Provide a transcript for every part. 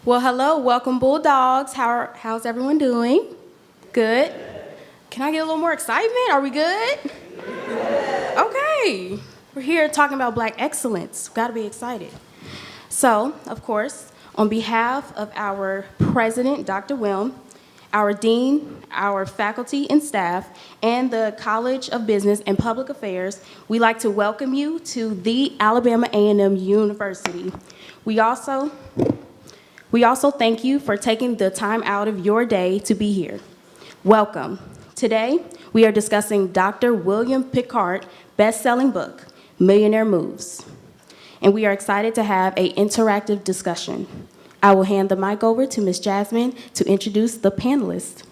Well, hello, welcome Bulldogs. How's everyone doing? Good? Can I get a little more excitement? Are we good? Okay. We're here talking about Black excellence. Got to be excited. So, of course, on behalf of our president, Dr. Wilm, our dean, our faculty and staff, and the College of Business and Public Affairs, we'd like to welcome you to the Alabama A&M University. We also thank you for taking the time out of your day to be here. Welcome. Today, we are discussing Dr. William Pickard best-selling book, Millionaire Moves. And we are excited to have an interactive discussion. I will hand the mic over to Ms. Jasmine to introduce the panelists.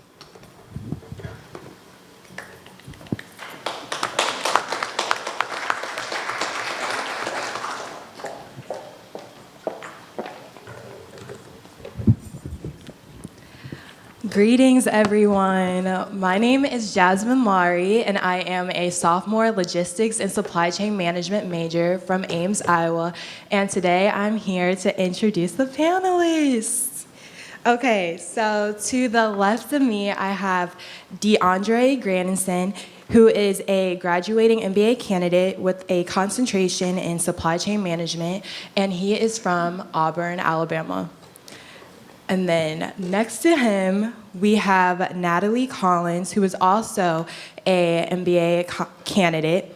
Greetings, everyone. My name is Jasmine Laurie, and I am a sophomore logistics and supply chain management major from Ames, Iowa. And today I'm here to introduce the panelists. Okay, so to the left of me, I have DeAndre Grandison, who is a graduating MBA candidate with a concentration in supply chain management, and he is from Auburn, Alabama. And then next to him, we have Natalie Collins, who is also an MBA candidate,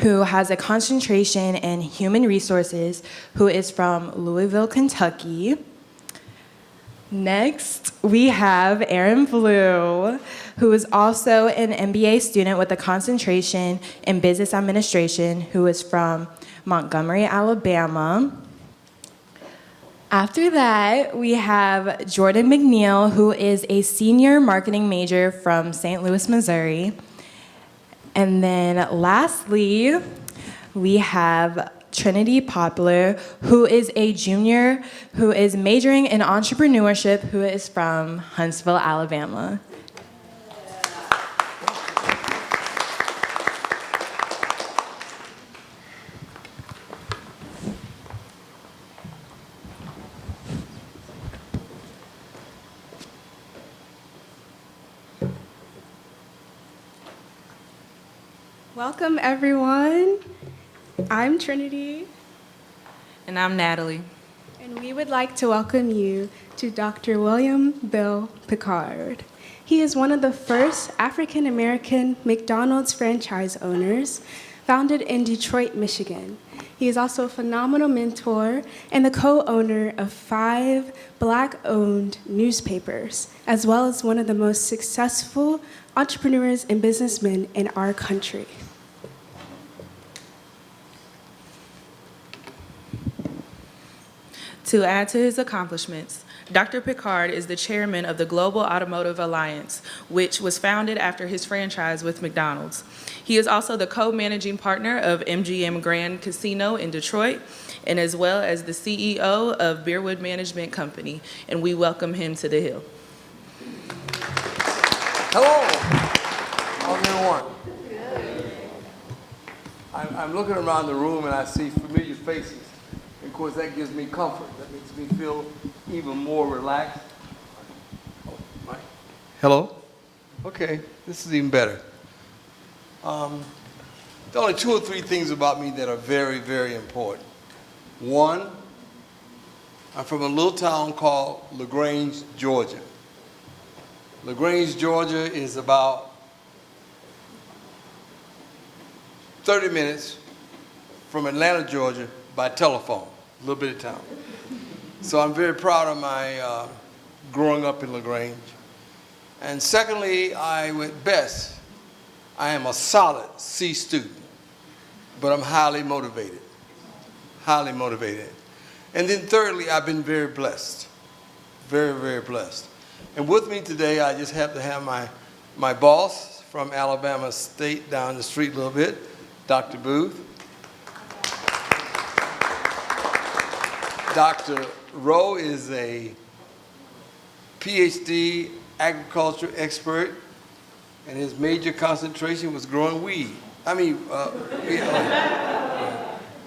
who has a concentration in human resources, who is from Louisville, Kentucky. Next, we have Erin Blue, who is also an MBA student with a concentration in business administration, who is from Montgomery, Alabama. After that, we have Jordan McNeil, who is a senior marketing major from St. Louis, Missouri. And then lastly, we have Trinity Poplar, who is a junior who is majoring in entrepreneurship, who is from Huntsville, Alabama. Welcome, everyone. I'm Trinity. And I'm Natalie. And we would like to welcome you to Dr. William Bill Pickard. He is one of the first African-American McDonald's franchise owners, founded in Detroit, Michigan. He is also a phenomenal mentor and the co-owner of 5 Black-owned newspapers, as well as one of the most successful entrepreneurs and businessmen in our country. To add to his accomplishments, Dr. Pickard is the chairman of the Global Automotive Alliance, which was founded after his franchise with McDonald's. He is also the co-managing partner of MGM Grand Casino in Detroit, and as well as the CEO of Bearwood Management Company, and we welcome him to the Hill. Hello. How's everyone? I'm looking around the room and I see familiar faces. And of course, that gives me comfort. That makes me feel even more relaxed. Oh, Mike. Hello? Okay, this is even better. There are only 2 or 3 things about me that are very, very important. One, I'm from a little town called LaGrange, Georgia. LaGrange, Georgia is about 30 minutes from Atlanta, Georgia by telephone, a little bit of town. So I'm very proud of my growing up in LaGrange. And secondly, I am a solid C student, but I'm highly motivated, highly motivated. And then thirdly, I've been very blessed, very, very blessed. And with me today, I just have to have my boss from Alabama State down the street a little bit, Dr. Booth. Dr. Rowe is a PhD agriculture expert, and his major concentration was growing weed. And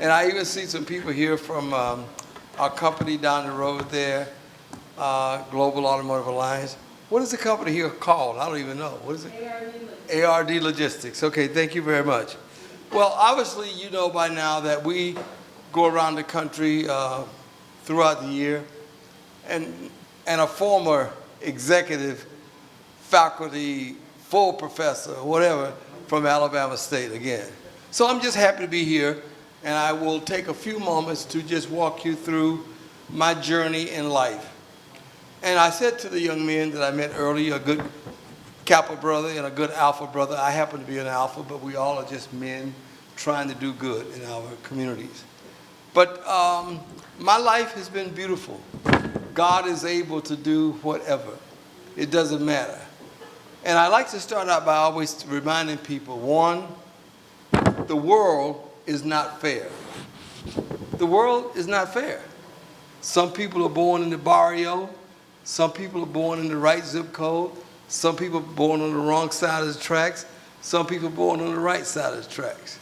I even see some people here from our company down the road there. Global Automotive Alliance. What is the company here called? I don't even know. What is it? ARD Logistics. Okay, thank you very much. Well, obviously, you know by now that we go around the country throughout the year, and a former executive, faculty, full professor, whatever, from Alabama State again. So I'm just happy to be here, and I will take a few moments to just walk you through my journey in life. And I said to the young men that I met earlier, a good Kappa brother and a good Alpha brother. I happen to be an Alpha, but we all are just men trying to do good in our communities. But my life has been beautiful. God is able to do whatever. It doesn't matter. And I like to start out by always reminding people, one, the world is not fair. The world is not fair. Some people are born in the barrio. Some people are born in the right zip code. Some people are born on the wrong side of the tracks. Some people are born on the right side of the tracks.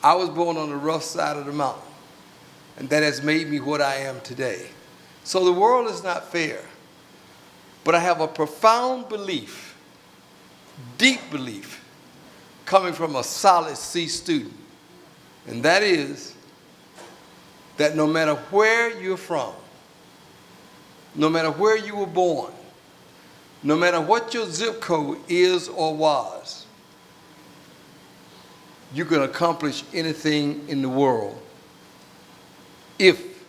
I was born on the rough side of the mountain, and that has made me what I am today. So the world is not fair, but I have a profound belief, deep belief, coming from a solid C student, and that is that no matter where you're from, no matter where you were born, no matter what your zip code is or was, you can accomplish anything in the world if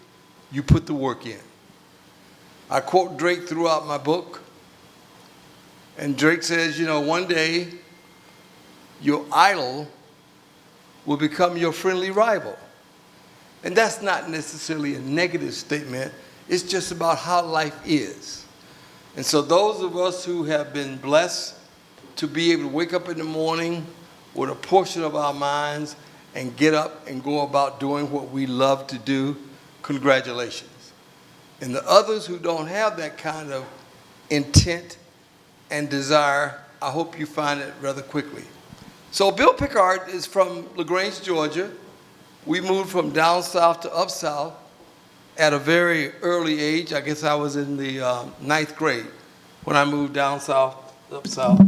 you put the work in. I quote Drake throughout my book, and Drake says, you know, one day your idol will become your friendly rival. And that's not necessarily a negative statement. It's just about how life is. And so those of us who have been blessed to be able to wake up in the morning with a portion of our minds and get up and go about doing what we love to do, congratulations. And the others who don't have that kind of intent and desire, I hope you find it rather quickly. So Bill Pickard is from LaGrange, Georgia. We moved from down south to up south at a very early age. I guess I was in the ninth grade when I moved down south, up south.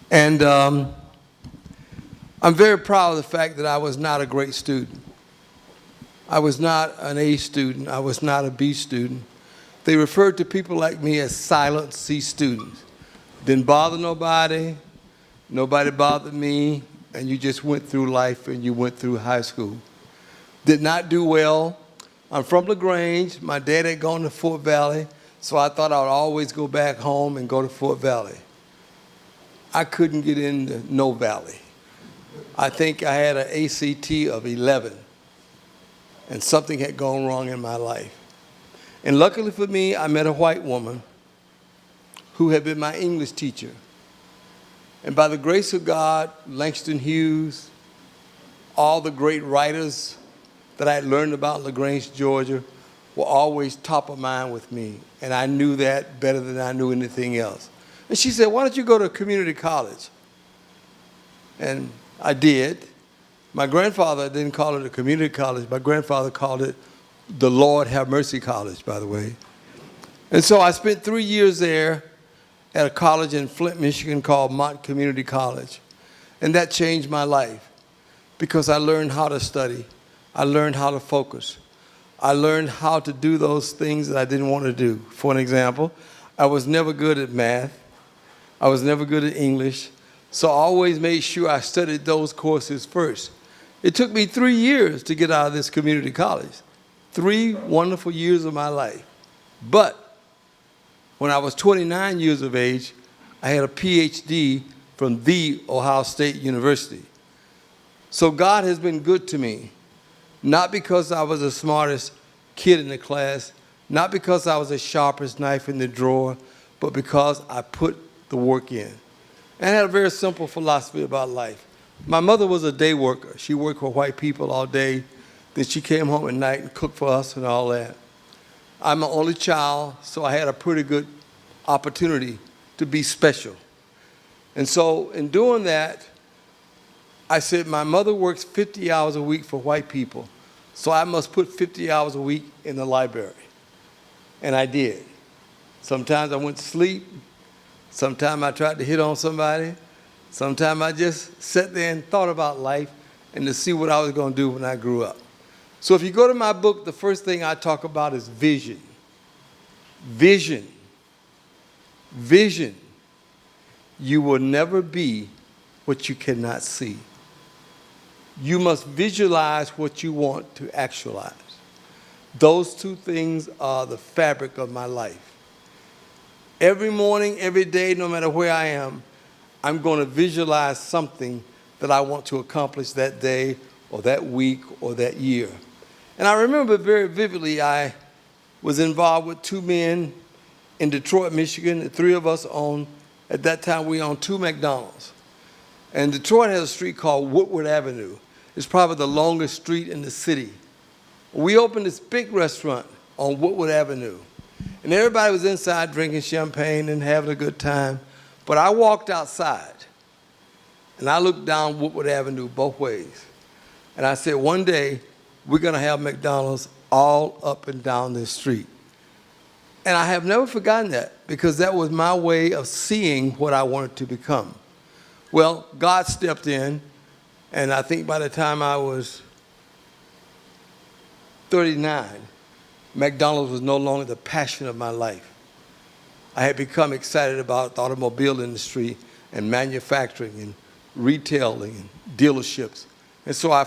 And I'm very proud of the fact that I was not a great student. I was not an A student. I was not a B student. They referred to people like me as silent C students. Didn't bother nobody. Nobody bothered me. And you just went through life and you went through high school. Did not do well. I'm from LaGrange. My dad had gone to Fort Valley, so I thought I would always go back home and go to Fort Valley. I couldn't get into no valley. I think I had an ACT of 11, and something had gone wrong in my life. And luckily for me, I met a white woman who had been my English teacher. And by the grace of God, Langston Hughes, all the great writers that I had learned about in LaGrange, Georgia, were always top of mind with me. And I knew that better than I knew anything else. And she said, why don't you go to community college? And I did. My grandfather didn't call it a community college. My grandfather called it the Lord Have Mercy College, by the way. And so I spent 3 years there at a college in Flint, Michigan called Mott Community College. And that changed my life because I learned how to study. I learned how to focus. I learned how to do those things that I didn't want to do. For an example, I was never good at math. I was never good at English. So I always made sure I studied those courses first. It took me 3 years to get out of this community college. 3 wonderful years of my life. But when I was 29 years of age, I had a PhD from the Ohio State University. So God has been good to me, not because I was the smartest kid in the class, not because I was the sharpest knife in the drawer, but because I put the work in. And I had a very simple philosophy about life. My mother was a day worker. She worked for white people all day. Then she came home at night and cooked for us and all that. I'm an only child, so I had a pretty good opportunity to be special. And so in doing that, I said, my mother works 50 hours a week for white people, so I must put 50 hours a week in the library. And I did. Sometimes I went to sleep. Sometimes I tried to hit on somebody. Sometimes I just sat there and thought about life and to see what I was going to do when I grew up. So if you go to my book, the first thing I talk about is vision. Vision. Vision. You will never be what you cannot see. You must visualize what you want to actualize. Those two things are the fabric of my life. Every morning, every day, no matter where I am, I'm going to visualize something that I want to accomplish that day or that week or that year. And I remember very vividly, I was involved with two men in Detroit, Michigan. The three of us owned, at that time, we owned 2 McDonald's. And Detroit has a street called Woodward Avenue. It's probably the longest street in the city. We opened this big restaurant on Woodward Avenue. And everybody was inside drinking champagne and having a good time. But I walked outside, and I looked down Woodward Avenue both ways. And I said, one day, we're going to have McDonald's all up and down this street. And I have never forgotten that, because that was my way of seeing what I wanted to become. Well, God stepped in, and I think by the time I was 39, McDonald's was no longer the passion of my life. I had become excited about the automobile industry and manufacturing and retailing and dealerships. And so I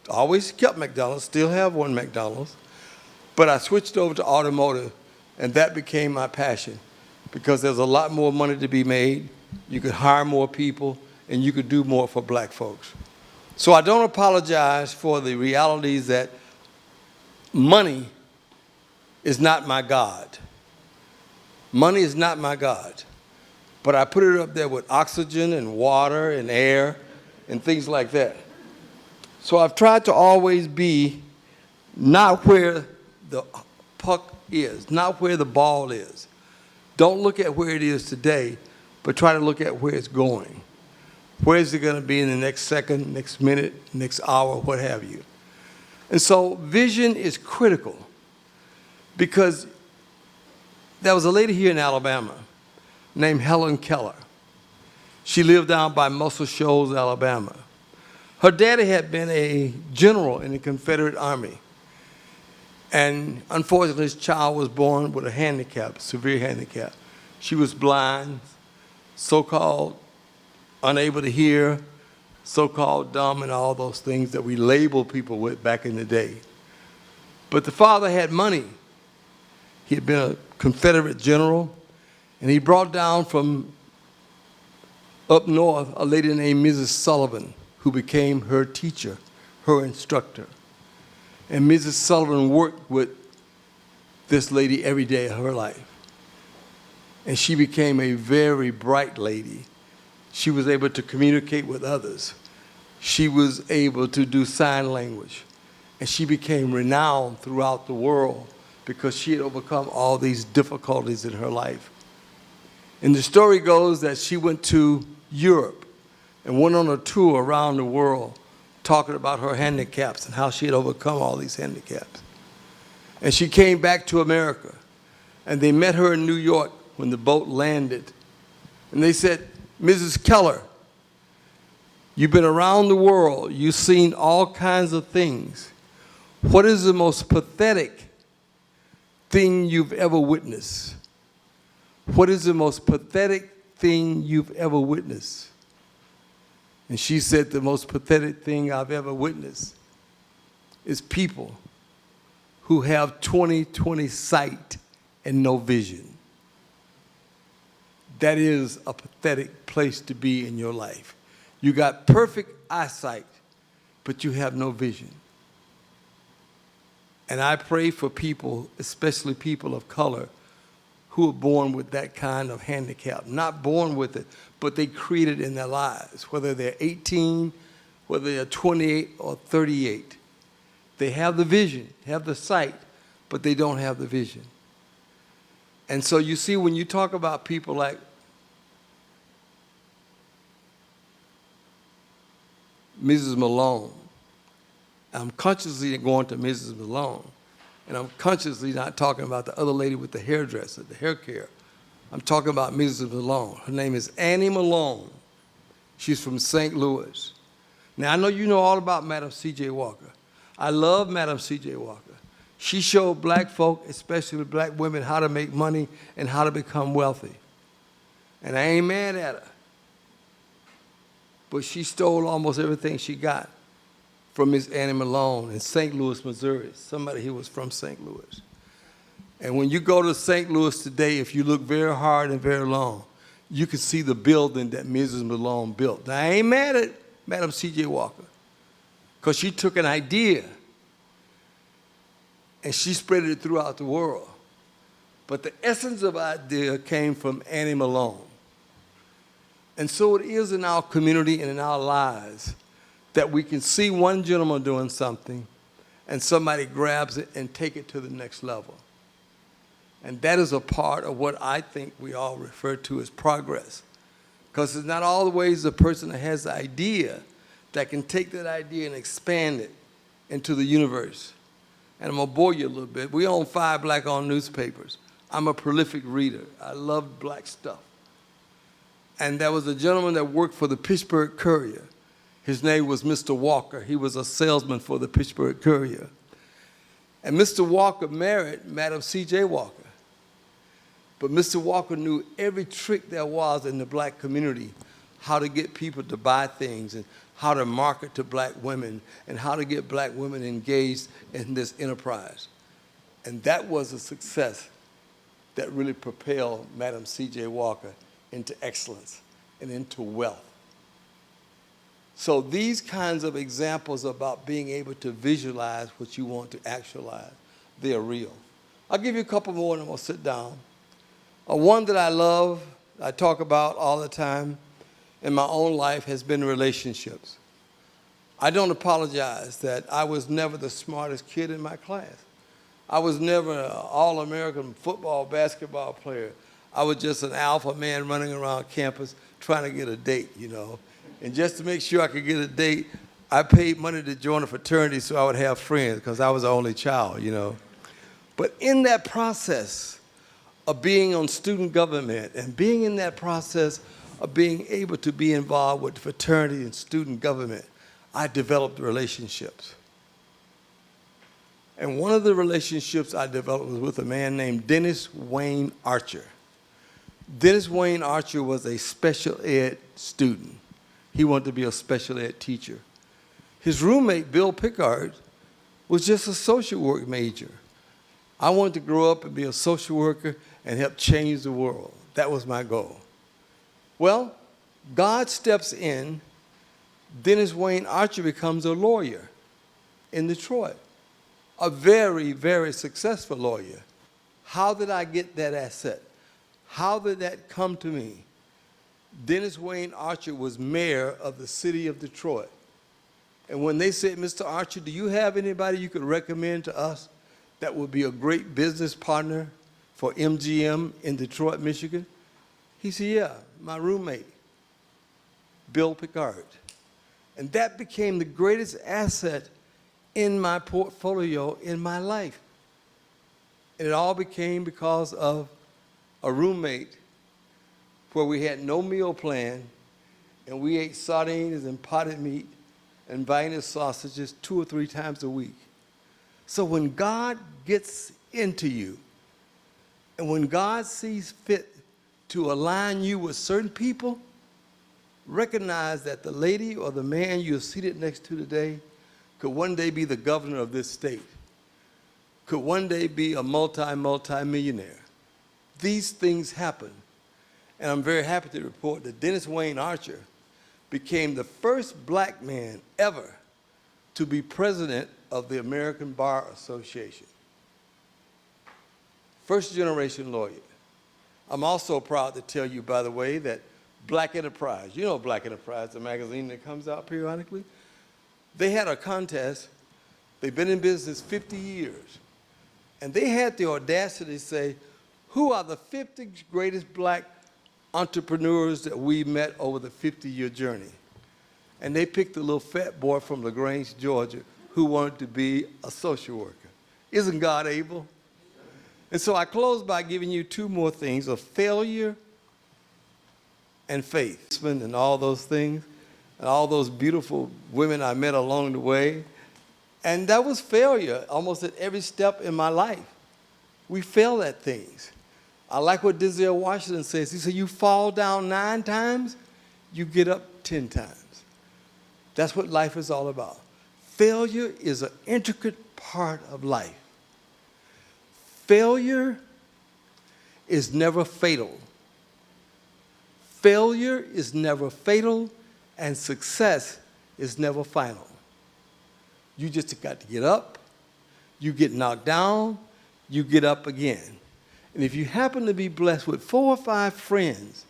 always kept McDonald's, still have one McDonald's, but I switched over to automotive, and that became my passion, because there's a lot more money to be made, you could hire more people, and you could do more for black folks. So I don't apologize for the realities that money is not my God. Money is not my God. But I put it up there with oxygen and water and air and things like that. So I've tried to always be not where the puck is, not where the ball is. Don't look at where it is today, but try to look at where it's going. Where is it going to be in the next second, next minute, next hour, what have you? And so vision is critical, because there was a lady here in Alabama named Helen Keller. She lived down by Muscle Shoals, Alabama. Her daddy had been a general in the Confederate Army. And unfortunately, his child was born with a handicap, severe handicap. She was blind, so-called unable to hear, so-called dumb, and all those things that we labeled people with back in the day. But the father had money. He had been a Confederate general, and he brought down from up north a lady named Mrs. Sullivan, who became her teacher, her instructor. And Mrs. Sullivan worked with this lady every day of her life. And she became a very bright lady. She was able to communicate with others. She was able to do sign language. And she became renowned throughout the world because she had overcome all these difficulties in her life. And the story goes that she went to Europe and went on a tour around the world talking about her handicaps and how she had overcome all these handicaps. And she came back to America, and they met her in New York when the boat landed. And they said, Mrs. Keller, you've been around the world. You've seen all kinds of things. What is the most pathetic thing you've ever witnessed? What is the most pathetic thing you've ever witnessed? And she said, the most pathetic thing I've ever witnessed is people who have 20/20 sight and no vision. That is a pathetic place to be in your life. You got perfect eyesight, but you have no vision. And I pray for people, especially people of color, who are born with that kind of handicap. Not born with it, but they create it in their lives, whether they're 18, whether they're 28 or 38. They have the vision, have the sight, but they don't have the vision. And so you see, when you talk about people like Mrs. Malone, I'm consciously going to Mrs. Malone And I'm consciously not talking about the other lady with the hairdresser, the hair care. I'm talking about Mrs. Malone. Her name is Annie Malone. She's from St. Louis. Now, I know you know all about Madam C.J. Walker. I love Madam C.J. Walker. She showed black folk, especially black women, how to make money and how to become wealthy. And I ain't mad at her. But she stole almost everything she got from Miss Annie Malone in St. Louis, Missouri, somebody who was from St. Louis. And when you go to St. Louis today, if you look very hard and very long, you can see the building that Mrs. Malone built. Now, I ain't mad at Madam C.J. Walker, because she took an idea and she spread it throughout the world. But the essence of the idea came from Annie Malone. And so it is in our community and in our lives that we can see one gentleman doing something and somebody grabs it and take it to the next level. And that is a part of what I think we all refer to as progress. Because it's not always the person that has the idea that can take that idea and expand it into the universe. And I'm going to bore you a little bit. We own 5 black-owned newspapers. I'm a prolific reader. I love black stuff. And there was a gentleman that worked for the Pittsburgh Courier. His name was Mr. Walker. He was a salesman for the Pittsburgh Courier. And Mr. Walker married Madam C.J. Walker. But Mr. Walker knew every trick there was in the black community, how to get people to buy things and how to market to black women and how to get black women engaged in this enterprise. And that was a success that really propelled Madam C.J. Walker into excellence and into wealth. So these kinds of examples about being able to visualize what you want to actualize, they're real. I'll give you a couple more and I'm going to sit down. One that I love, I talk about all the time in my own life, has been relationships. I don't apologize that I was never the smartest kid in my class. I was never an all-American football, basketball player. I was just an alpha man running around campus trying to get a date, you know. And just to make sure I could get a date, I paid money to join a fraternity so I would have friends because I was the only child, you know. But in that process of being on student government and being in that process of being able to be involved with fraternity and student government, I developed relationships. And one of the relationships I developed was with a man named Dennis Wayne Archer. Dennis Wayne Archer was a special ed student. He wanted to be a special ed teacher. His roommate, Bill Pickard, was just a social work major. I wanted to grow up and be a social worker and help change the world. That was my goal. Well, God steps in. Dennis Wayne Archer becomes a lawyer in Detroit, a very, very successful lawyer. How did I get that asset? How did that come to me? Dennis Wayne Archer was mayor of the city of Detroit. And when they said, Mr. Archer, do you have anybody you could recommend to us that would be a great business partner for MGM in Detroit, Michigan? He said, yeah, my roommate, Bill Pickard. And that became the greatest asset in my portfolio in my life. And it all became because of a roommate where we had no meal plan and we ate sardines and potted meat and Vienna sausages 2 or 3 times a week. So when God gets into you and when God sees fit to align you with certain people, recognize that the lady or the man you're seated next to today could one day be the governor of this state, could one day be a multi-millionaire. These things happen. And I'm very happy to report that Dennis Wayne Archer became the first black man ever to be president of the American Bar Association. First generation lawyer. I'm also proud to tell you, by the way, that Black Enterprise, you know Black Enterprise, the magazine that comes out periodically, they had a contest. They've been in business 50 years. And they had the audacity to say, who are the 50 greatest black entrepreneurs that we met over the 50-year journey? And they picked a little fat boy from LaGrange, Georgia, who wanted to be a social worker. Isn't God able? And so I close by giving you two more things, of failure and faith. And all those things, and all those beautiful women I met along the way. And that was failure almost at every step in my life. We fail at things. I like what Denzel Washington says. He said, you fall down 9 times, you get up 10 times. That's what life is all about. Failure is an intricate part of life. Failure is never fatal. Failure is never fatal, and success is never final. You just got to get up, you get knocked down, you get up again. And if you happen to be blessed with 4 or 5 friends,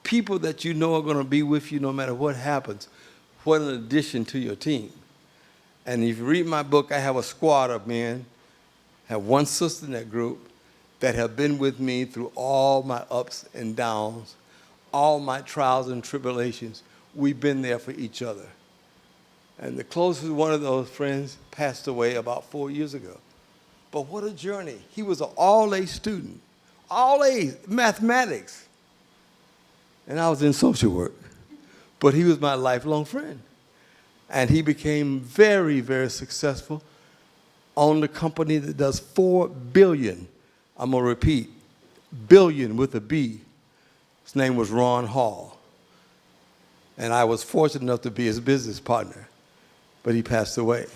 people that you know are going to be with you no matter what happens, what an addition to your team. And if you read my book, I have a squad of men, I have one sister in that group that have been with me through all my ups and downs, all my trials and tribulations. We've been there for each other. And the closest one of those friends passed away about 4 years ago. But what a journey. He was an all-A student, all A's, mathematics. And I was in social work. But he was my lifelong friend. And he became very, very successful, owned a company that does $4 billion. I'm going to repeat, billion with a B. His name was Ron Hall. And I was fortunate enough to be his business partner. But he passed away.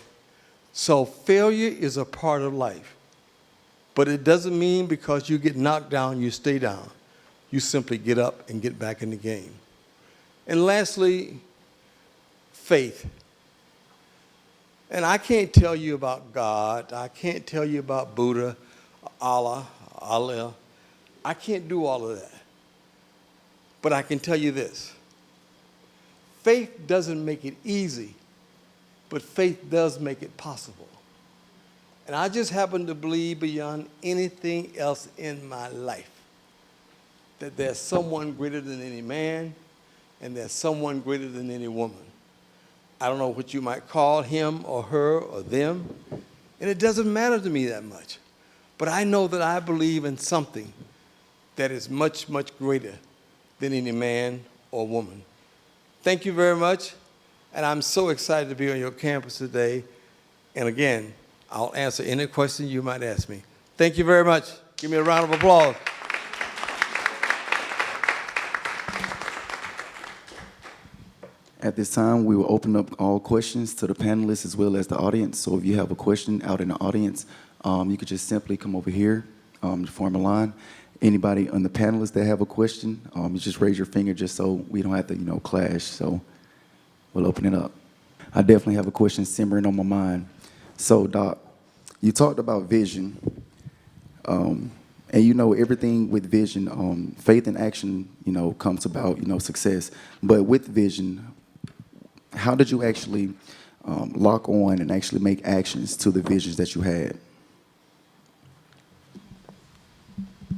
So failure is a part of life. But it doesn't mean because you get knocked down, you stay down. You simply get up and get back in the game. And lastly, faith. And I can't tell you about God. I can't tell you about Buddha, Allah. I can't do all of that. But I can tell you this. Faith doesn't make it easy, but faith does make it possible. And I just happen to believe beyond anything else in my life that there's someone greater than any man and there's someone greater than any woman. I don't know what you might call him or her or them, and it doesn't matter to me that much. But I know that I believe in something that is much, much greater than any man or woman. Thank you very much, and I'm so excited to be on your campus today. And again, I'll answer any question you might ask me. Thank you very much. Give me a round of applause. At this time, we will open up all questions to the panelists as well as the audience. So if you have a question out in the audience, you could just simply come over here to form a line. Anybody on the panelists that have a question, you just raise your finger just so we don't have to, clash. So we'll open it up. I definitely have a question simmering on my mind. So, Doc, you talked about vision. And everything with vision, faith and action, comes about, success. But with vision, how did you actually lock on and actually make actions to the visions that you had?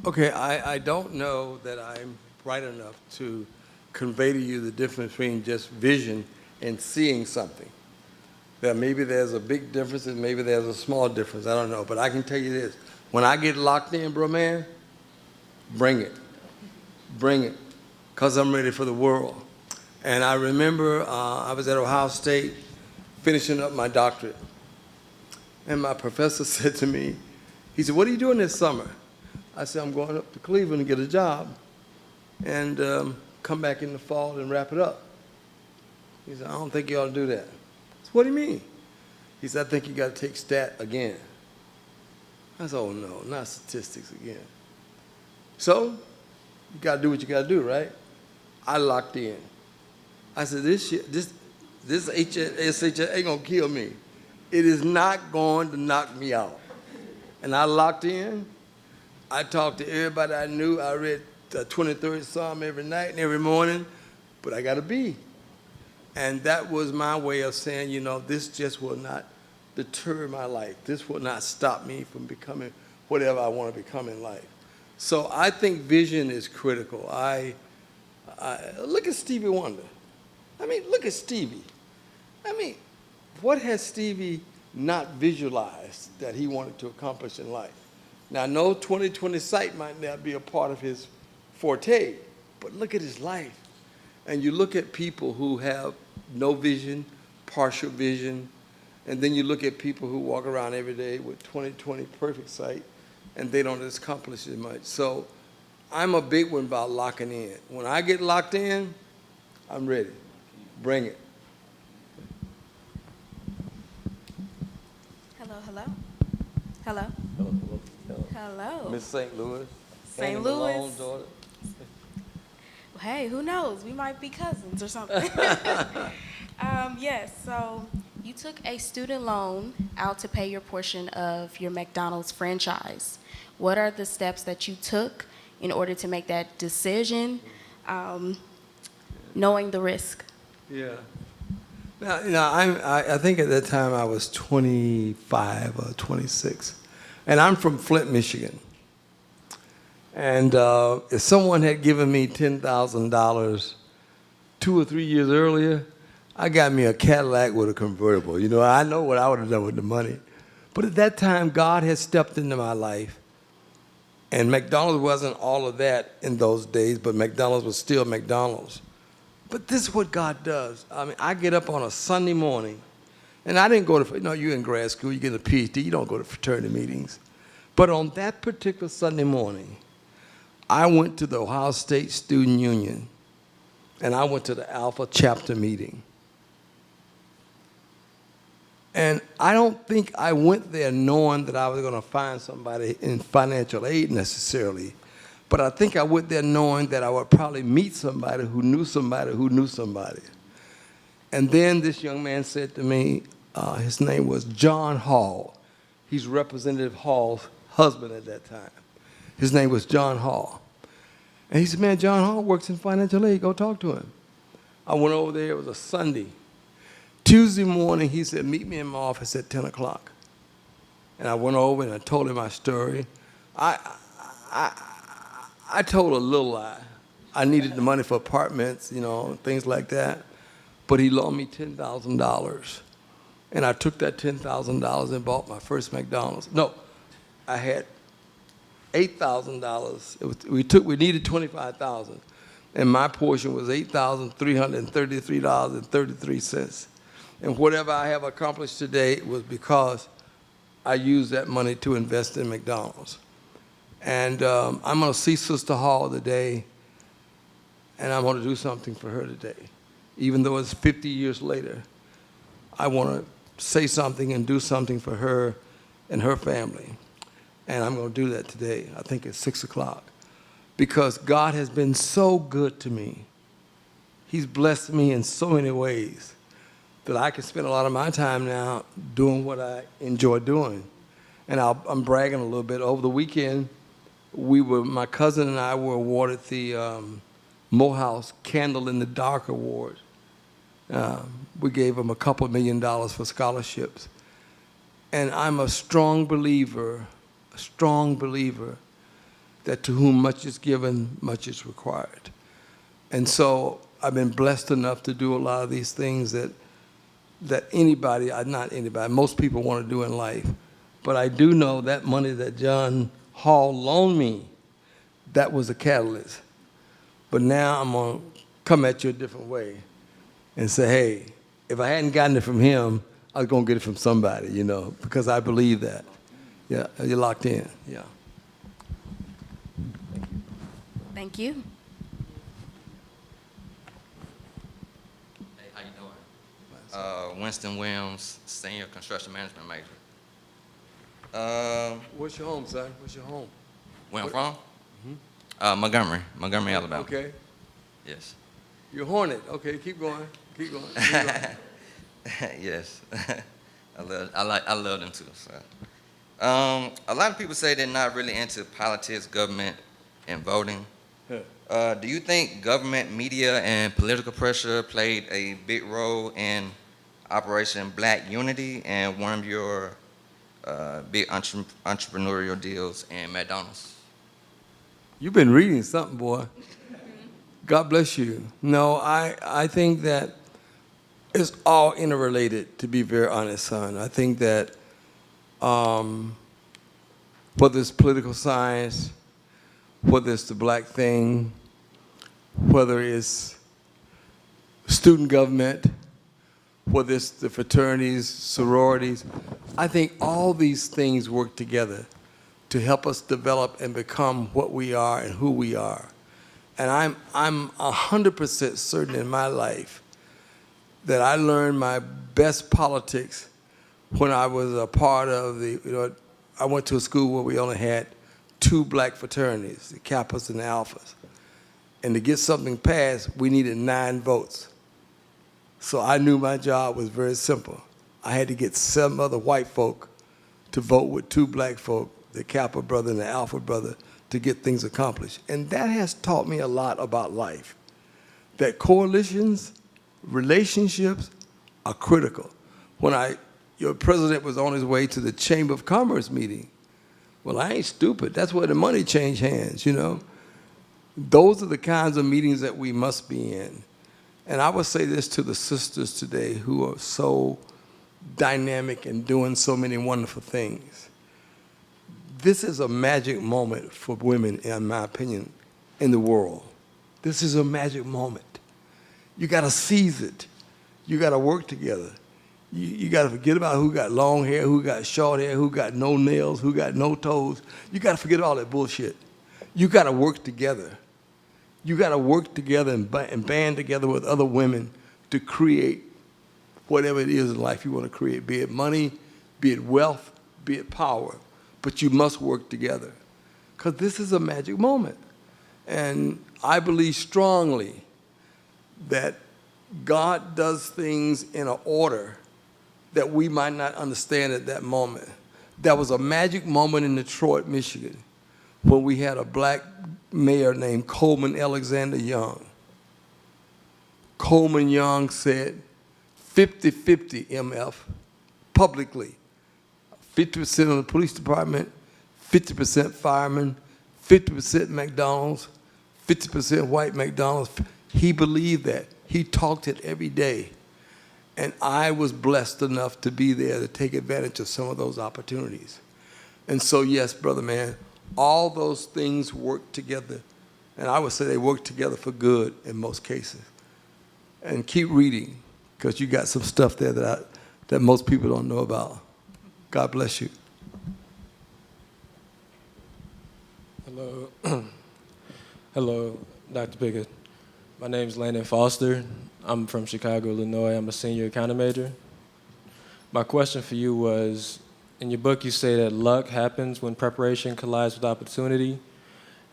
Okay, I don't know that I'm bright enough to convey to you the difference between just vision and seeing something. That maybe there's a big difference and maybe there's a small difference. I don't know. But I can tell you this. When I get locked in, bro, man, bring it. Bring it. Because I'm ready for the world. And I remember I was at Ohio State finishing up my doctorate. And my professor said to me, he said, what are you doing this summer? I said, I'm going up to Cleveland to get a job and come back in the fall and wrap it up. He said, I don't think you ought to do that. I said, what do you mean? He said, I think you got to take stat again. I said, oh, no, not statistics again. So you got to do what you got to do, right? I locked in. I said, this SHS ain't going to kill me. It is not going to knock me out. And I locked in. I talked to everybody I knew. I read the 23rd Psalm every night and every morning, but I got to be. And that was my way of saying, this just will not deter my life. This will not stop me from becoming whatever I want to become in life. So I think vision is critical. I look at Stevie Wonder. Look at Stevie. What has Stevie not visualize that he wanted to accomplish in life. Now, no 20/20 sight might not be a part of his forte, but look at his life. And you look at people who have no vision, partial vision, and then you look at people who walk around every day with 20/20 perfect sight, and they don't accomplish as much. So I'm a big one about locking in. When I get locked in, I'm ready. Bring it. Hello, hello. Hello. Hello. Miss St. Louis. St. Annie Louis. Malone's daughter. Hey, who knows? We might be cousins or something. Yes, so you took a student loan out to pay your portion of your McDonald's franchise. What are the steps that you took in order to make that decision, knowing the risk? Yeah. Now I think at that time I was 25 or 26. And I'm from Flint, Michigan. And if someone had given me $10,000 2 or 3 years earlier, I got me a Cadillac with a convertible. You know, I know what I would have done with the money. But at that time, God had stepped into my life. And McDonald's wasn't all of that in those days, but McDonald's was still McDonald's. But this is what God does. I mean, I get up on a Sunday morning, and I didn't go to, you're in grad school, you get a PhD, you don't go to fraternity meetings. But on that particular Sunday morning, I went to the Ohio State Student Union, and I went to the Alpha chapter meeting. And I don't think I went there knowing that I was going to find somebody in financial aid necessarily. But I think I went there knowing that I would probably meet somebody who knew somebody who knew somebody. And then this young man said to me, his name was John Hall. He's Representative Hall's husband at that time. His name was John Hall. And he said, man, John Hall works in financial aid. Go talk to him. I went over there. It was a Sunday. Tuesday morning, he said, meet me in my office at 10 o'clock. And I went over and I told him my story. I told a little lie. I needed the money for apartments, things like that. But he loaned me $10,000. And I took that $10,000 and bought my first McDonald's. No, I had $8,000. We needed $25,000. And my portion was $8,333.33. And whatever I have accomplished today was because I used that money to invest in McDonald's. And I'm going to see Sister Hall today, and I'm going to do something for her today. Even though it's 50 years later, I want to say something and do something for her and her family. And I'm going to do that today. I think it's 6 o'clock. Because God has been so good to me. He's blessed me in so many ways that I can spend a lot of my time now doing what I enjoy doing. And I'm bragging a little bit. Over the weekend, my cousin and I were awarded the Morehouse Candle in the Dark Award. We gave them a couple $1 million for scholarships. And I'm a strong believer that to whom much is given, much is required. And so I've been blessed enough to do a lot of these things that most people want to do in life. But I do know that money that John Hall loaned me, that was a catalyst. But now I'm going to come at you a different way and say, hey, if I hadn't gotten it from him, I was going to get it from somebody, because I believe that. Yeah, you're locked in, yeah. Thank you. Hey, how you doing? Winston Williams, senior construction management major. What's your home, son? What's your home? Where I'm from? Montgomery, Alabama. Okay. Yes. You're Hornet. Okay, keep going. Keep going. Yes. I love them too. So. A lot of people say they're not really into politics, government, and voting. Do you think government, media, and political pressure played a big role in Operation Black Unity and one of your big entrepreneurial deals in McDonald's? You've been reading something, boy. God bless you. No, I think that it's all interrelated, to be very honest, son. I think that whether it's political science, whether it's the black thing, whether it's student government, whether it's the fraternities, sororities, I think all these things work together to help us develop and become what we are and who we are. And I'm 100% certain in my life that I learned my best politics when I was a part of I went to a school where we only had 2 black fraternities, the Kappas and the Alphas. And to get something passed, we needed 9 votes. So I knew my job was very simple. I had to get 7 other white folk to vote with 2 black folk, the Kappa brother and the Alpha brother, to get things accomplished. And that has taught me a lot about life, that coalitions, relationships are critical. When your president was on his way to the Chamber of Commerce meeting, well, I ain't stupid. That's where the money changed hands, you know. Those are the kinds of meetings that we must be in. And I would say this to the sisters today who are so dynamic and doing so many wonderful things. This is a magic moment for women, in my opinion, in the world. This is a magic moment. You got to seize it. You got to work together. You got to forget about who got long hair, who got short hair, who got no nails, who got no toes. You got to forget all that bullshit. You got to work together. You got to work together and band together with other women to create whatever it is in life you want to create, be it money, be it wealth, be it power. But you must work together because this is a magic moment. And I believe strongly that God does things in an order that we might not understand at that moment. There was a magic moment in Detroit, Michigan, when we had a black mayor named Coleman Alexander Young. Coleman Young said 50-50 MF publicly. 50% of the police department, 50% firemen, 50% McDonald's, 50% white McDonald's. He believed that. He talked it every day. And I was blessed enough to be there to take advantage of some of those opportunities. And so, yes, brother man, all those things work together. And I would say they work together for good in most cases. And keep reading, because you got some stuff there that most people don't know about. God bless you. Hello. Hello, Dr. Pickard. My name is Landon Foster. I'm from Chicago, Illinois. I'm a senior accounting major. My question for you was, in your book you say that luck happens when preparation collides with opportunity.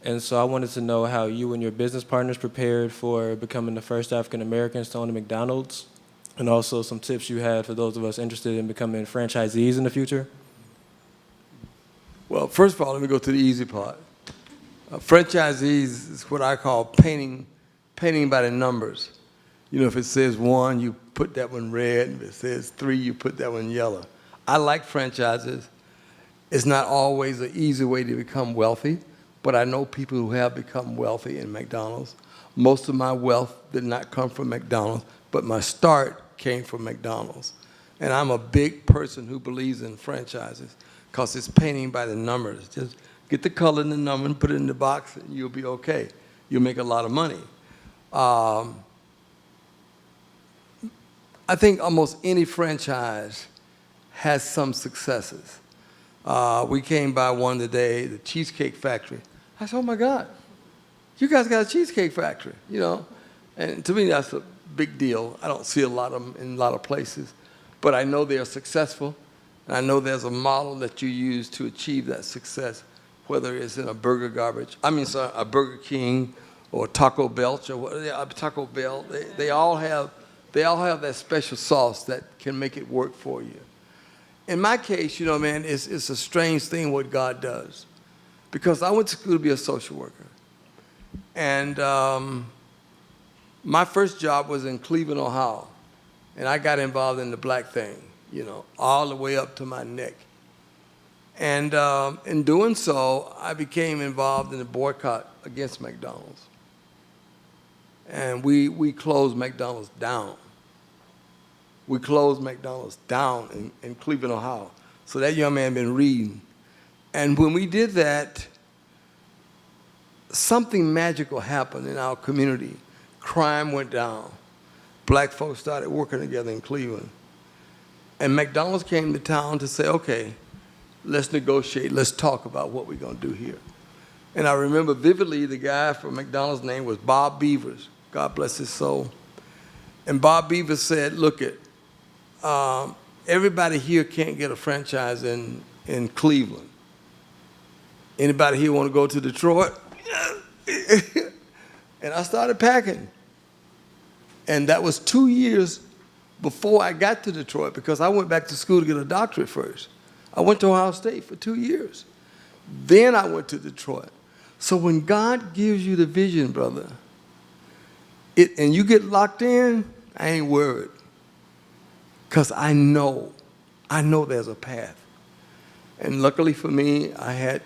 And so I wanted to know how you and your business partners prepared for becoming the first African Americans to own a McDonald's, and also some tips you had for those of us interested in becoming franchisees in the future. Well, first of all, let me go to the easy part. Franchisees is what I call painting by the numbers. You know, if it says 1, you put that one red. If it says 3, you put that one yellow. I like franchises. It's not always an easy way to become wealthy, but I know people who have become wealthy in McDonald's. Most of my wealth did not come from McDonald's, but my start came from McDonald's. And I'm a big person who believes in franchises because it's painting by the numbers. Just get the color and the number and put it in the box and you'll be okay. You'll make a lot of money. I think almost any franchise has some successes. We came by one today, the Cheesecake Factory. I said, oh my God, you guys got a Cheesecake Factory, you know? And to me, that's a big deal. I don't see a lot of them in a lot of places, but I know they are successful. And I know there's a model that you use to achieve that success, whether it's in a Burger King or Taco Bell, Taco Bell. They all have that special sauce that can make it work for you. In my case, you know, man, it's a strange thing what God does. Because I went to school to be a social worker. And my first job was in Cleveland, Ohio. And I got involved in the black thing, you know, all the way up to my neck. And in doing so, I became involved in the boycott against McDonald's. And we closed McDonald's down. we closed McDonald's down in Cleveland, Ohio. So that young man had been reading. And when we did that, something magical happened in our community. Crime went down. Black folks started working together in Cleveland. And McDonald's came to town to say, okay, let's negotiate, let's talk about what we're gonna do here. And I remember vividly the guy from McDonald's name was Bob Beavers, God bless his soul. And Bob Beavers said, look everybody here can't get a franchise in Cleveland. Anybody here want to go to Detroit? And I started packing. And that was 2 years before I got to Detroit, because I went back to school to get a doctorate first. I went to Ohio State for 2 years. Then I went to Detroit. So when God gives you the vision, brother, and you get locked in, I ain't worried. Because I know there's a path. And luckily for me, I had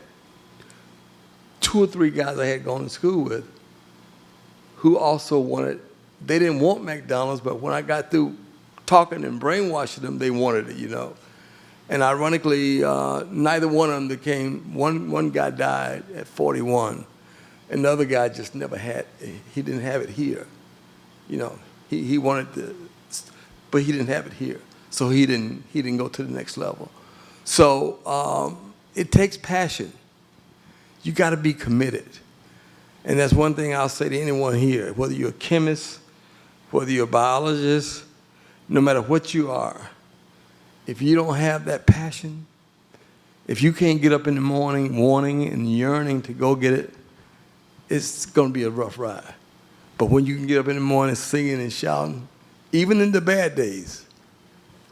2 or 3 guys I had gone to school with who also wanted, they didn't want McDonald's, but when I got through talking and brainwashing them, they wanted it, And ironically, neither one of them became, one guy died at 41, and the other guy just never had, he didn't have it here. He wanted to, but he didn't have it here. So he didn't go to the next level. So it takes passion. You got to be committed. And that's one thing I'll say to anyone here, whether you're a chemist, whether you're a biologist, no matter what you are, if you don't have that passion, if you can't get up in the morning wanting and yearning to go get it, it's going to be a rough ride. But when you can get up in the morning singing and shouting, even in the bad days,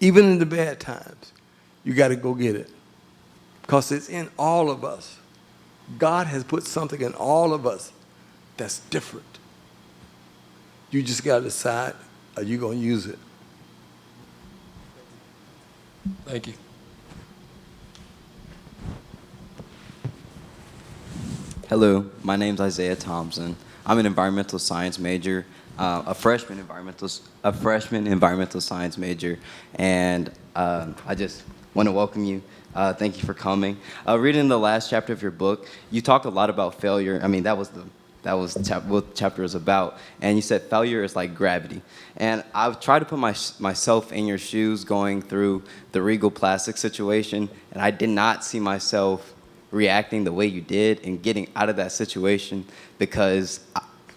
even in the bad times, you got to go get it. Because it's in all of us. God has put something in all of us that's different. You just got to decide, are you going to use it? Thank you. Hello, my name's Isaiah Thompson. I'm an environmental science major, a freshman environmental science major, and I just want to welcome you. Thank you for coming. Reading the last chapter of your book, you talked a lot about failure. I mean, that was what the chapter was about. And you said failure is like gravity. And I've tried to put myself in your shoes going through the Regal Plastic situation, and I did not see myself reacting the way you did and getting out of that situation because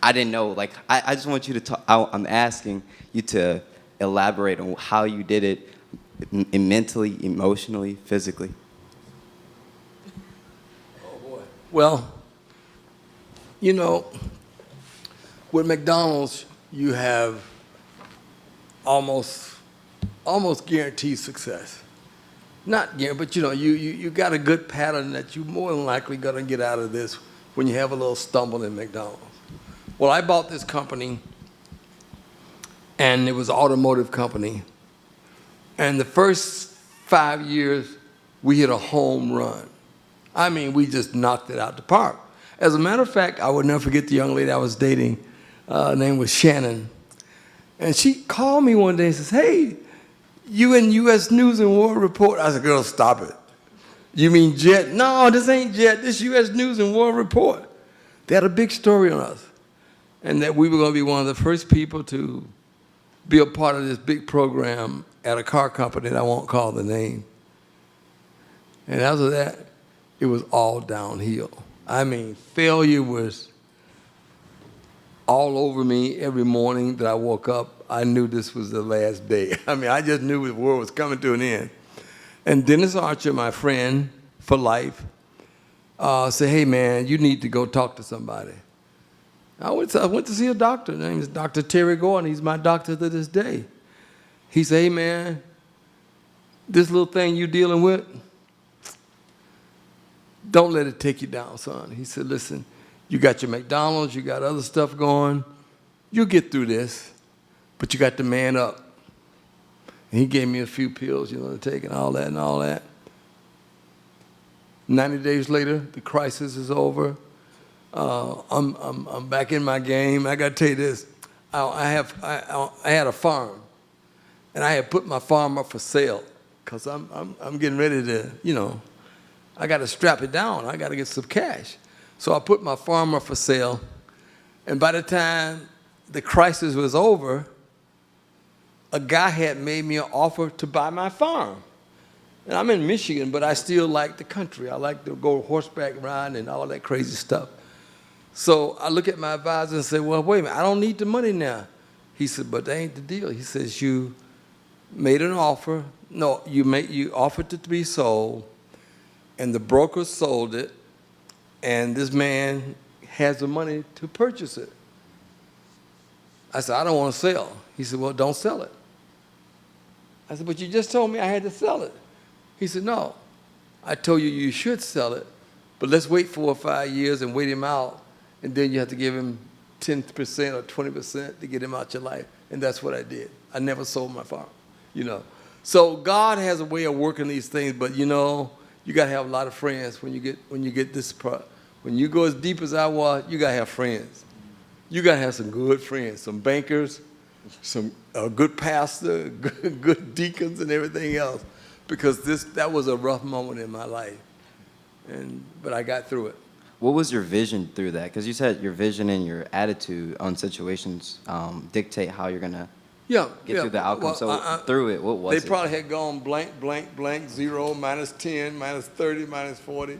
I didn't know. Like, I just want you to talk. I'm asking you to elaborate on how you did it mentally, emotionally, physically. Oh, boy. Well, with McDonald's, you have almost guaranteed success. Not guaranteed, but you got a good pattern that you more than likely gonna get out of this when you have a little stumble in McDonald's. Well, I bought this company, and it was an automotive company. And the first 5 years, we hit a home run. I mean, we just knocked it out the park. As a matter of fact, I would never forget the young lady I was dating. Her name was Shannon. And she called me one day and says, hey, you in U.S. News and World Report? I said, girl, stop it. You mean Jet? No, this ain't Jet. This U.S. News and World Report. They had a big story on us. And that we were going to be one of the first people to be a part of this big program at a car company that I won't call the name. And after that, it was all downhill. I mean, failure was all over me every morning that I woke up. I knew this was the last day. I mean, I just knew the world was coming to an end. And Dennis Archer, my friend for life, said, hey, man, you need to go talk to somebody. I went to see a doctor. His name is Dr. Terry Gordon. He's my doctor to this day. He said, hey, man, this little thing you're dealing with, don't let it take you down, son. He said, listen, you got your McDonald's, you got other stuff going. You'll get through this, but you got to man up. And he gave me a few pills, to take and all that. 90 days later, the crisis is over. I'm back in my game. I got to tell you this. I had a farm, And I had put my farm up for sale because I'm getting ready to, you know, I got to strap it down. I got to get some cash. So I put my farm up for sale. And by the time the crisis was over, a guy had made me an offer to buy my farm. And I'm in Michigan, but I still like the country. I like to go horseback riding and all that crazy stuff. So I look at my advisor and say, well, wait a minute, I don't need the money now. He said, but that ain't the deal. He says, you made an offer. No, you offered it to be sold, and the broker sold it, and this man has the money to purchase it. I said, I don't want to sell. He said, well, don't sell it. I said, but you just told me I had to sell it. He said, no, I told you you should sell it, but let's wait 4 or 5 years and wait him out, and then you have to give him 10% or 20% to get him out your life. And that's what I did. I never sold my farm, you know. So God has a way of working these things, but you know, you got to have a lot of friends when you get this part. When you go as deep as I was, you got to have friends. You got to have some good friends, some bankers, some good pastor, good deacons and everything else, because that was a rough moment in my life. But I got through it. What was your vision through that? Because you said your vision and your attitude on situations dictate how you're going to get through the outcome. So through it, what was it? They probably had gone blank, blank, blank, 0, -10, -30, -40.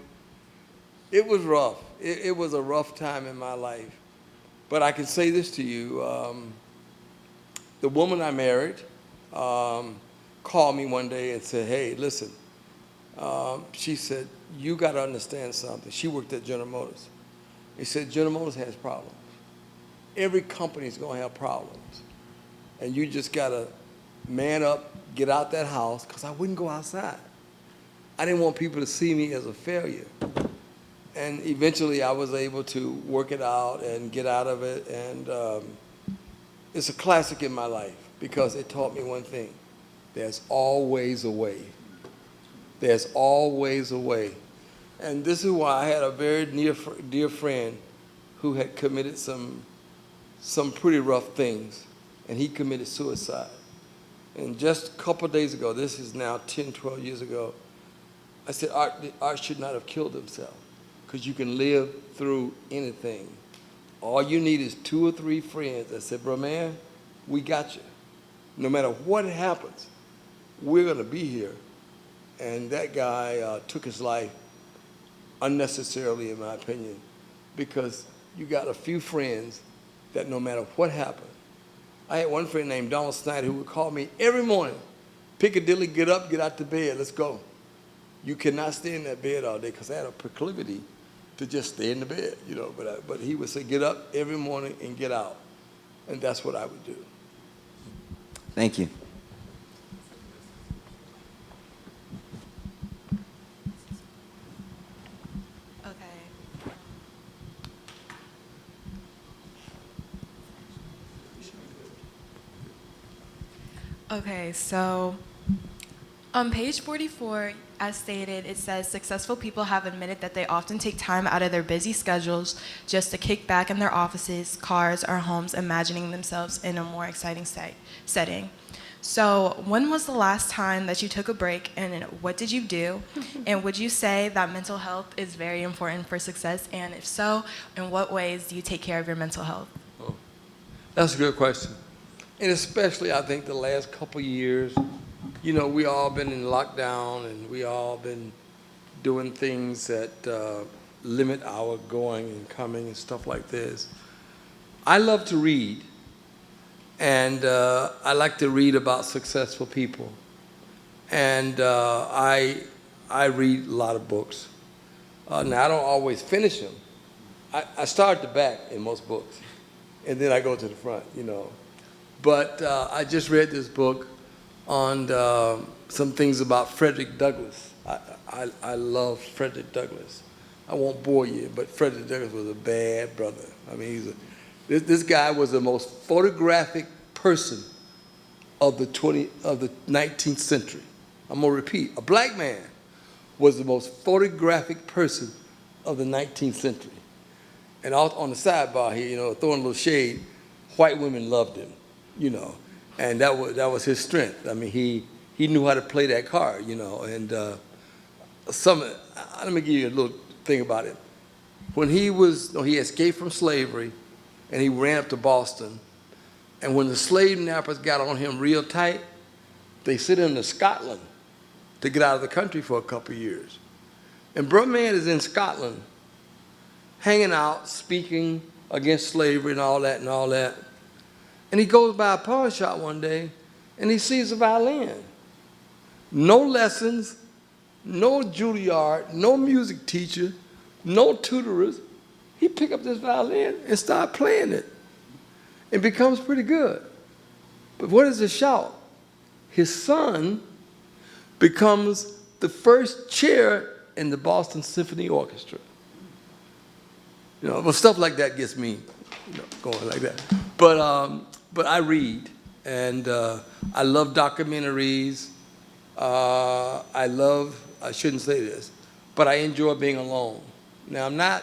It was rough. It was a rough time in my life. But I can say this to you. The woman I married called me one day and said, hey, listen. She said, you got to understand something. She worked at General Motors. He said, General Motors has problems. Every company's going to have problems. And you just got to man up, get out that house, because I wouldn't go outside. I didn't want people to see me as a failure. And eventually I was able to work it out and get out of it. And it's a classic in my life because it taught me one thing. There's always a way. There's always a way. And this is why I had a very dear friend who had committed some pretty rough things, and he committed suicide. And just a couple of days ago, this is now 10, 12 years ago, I said, Art should not have killed himself, because you can live through anything. All you need is 2 or 3 friends that said, bro, man, we got you. No matter what happens, we're going to be here. And that guy took his life unnecessarily, in my opinion, because you got a few friends that no matter what happened. I had one friend named Donald Snyder who would call me every morning, Piccadilly, get up, get out to bed, let's go. You cannot stay in that bed all day, because I had a proclivity to just stay in the bed, you know. But he would say, get up every morning and get out. And that's what I would do. Thank you. Okay, so on page 44, as stated, it says successful people have admitted that they often take time out of their busy schedules just to kick back in their offices, cars, or homes, imagining themselves in a more exciting setting. So when was the last time that you took a break, and what did you do? And would you say that mental health is very important for success? And if so, in what ways do you take care of your mental health? Oh, that's a good question. And especially, I think, the last couple of years, you know, we all been in lockdown, and we all been doing things that limit our going and coming and stuff like this. I love to read, and I like to read about successful people. And I read a lot of books. Now, I don't always finish them. I start at the back in most books, and then I go to the front, you know. But I just read this book on some things about Frederick Douglass. I love Frederick Douglass. I won't bore you, but Frederick Douglass was a bad brother. I mean, this guy was the most photographic person of the 19th century. I'm gonna repeat, a black man was the most photographic person of the 19th century. And on the sidebar here, you know, throwing a little shade, white women loved him. You know, And that was his strength. I mean, he knew how to play that card, you know. And let me give you a little thing about it. When he escaped from slavery, and he ran up to Boston, and when the slave nappers got on him real tight, they sent him to Scotland to get out of the country for a couple of years. And Brother Man is in Scotland, hanging out, speaking against slavery and all that and all that. And he goes by a pawn shop one day, and he sees a violin. No lessons, no Juilliard, no music teacher, no tutors. He picked up this violin and started playing it. It becomes pretty good. But what is the shout? His son becomes the first chair in the Boston Symphony Orchestra. You know, but stuff like that gets me, you know, going like that. But I read, and I love documentaries. I shouldn't say this, but I enjoy being alone. Now,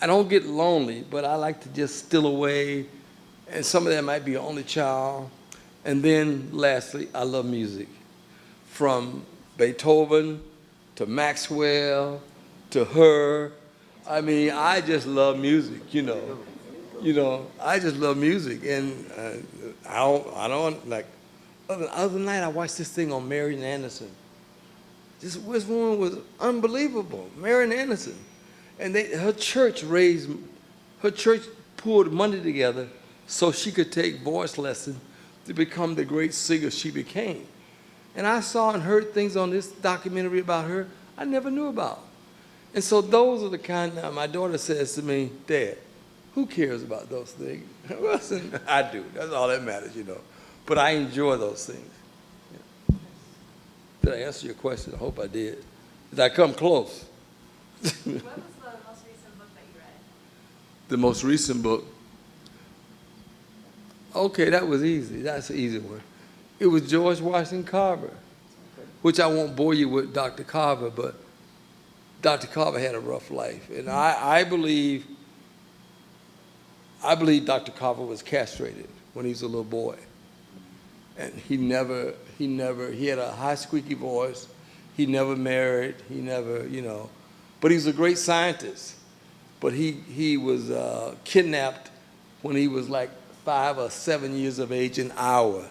I don't get lonely, but I like to just steal away, and some of that might be only child. And then lastly, I love music. From Beethoven to Maxwell to her. I mean, I just love music, you know. You know, I just love music, and I don't like. Other night, I watched this thing on Marian Anderson. This woman was unbelievable, Marian Anderson, and her church pulled money together so she could take voice lessons to become the great singer she became. And I saw and heard things on this documentary about her I never knew about. And so those are the kind of, my daughter says to me, Dad, who cares about those things? Listen, I do. That's all that matters, you know. But I enjoy those things. Yeah. Did I answer your question? I hope I did. Did I come close? What was the most recent book that you read? The most recent book? Okay, that was easy. That's an easy one. It was George Washington Carver, which I won't bore you with Dr. Carver, but Dr. Carver had a rough life. And I believe Dr. Carver was castrated when he was a little boy. And he had a high squeaky voice. He never married. He never, you know. But he was a great scientist. But he was kidnapped when he was like 5 or 7 years of age in Iowa.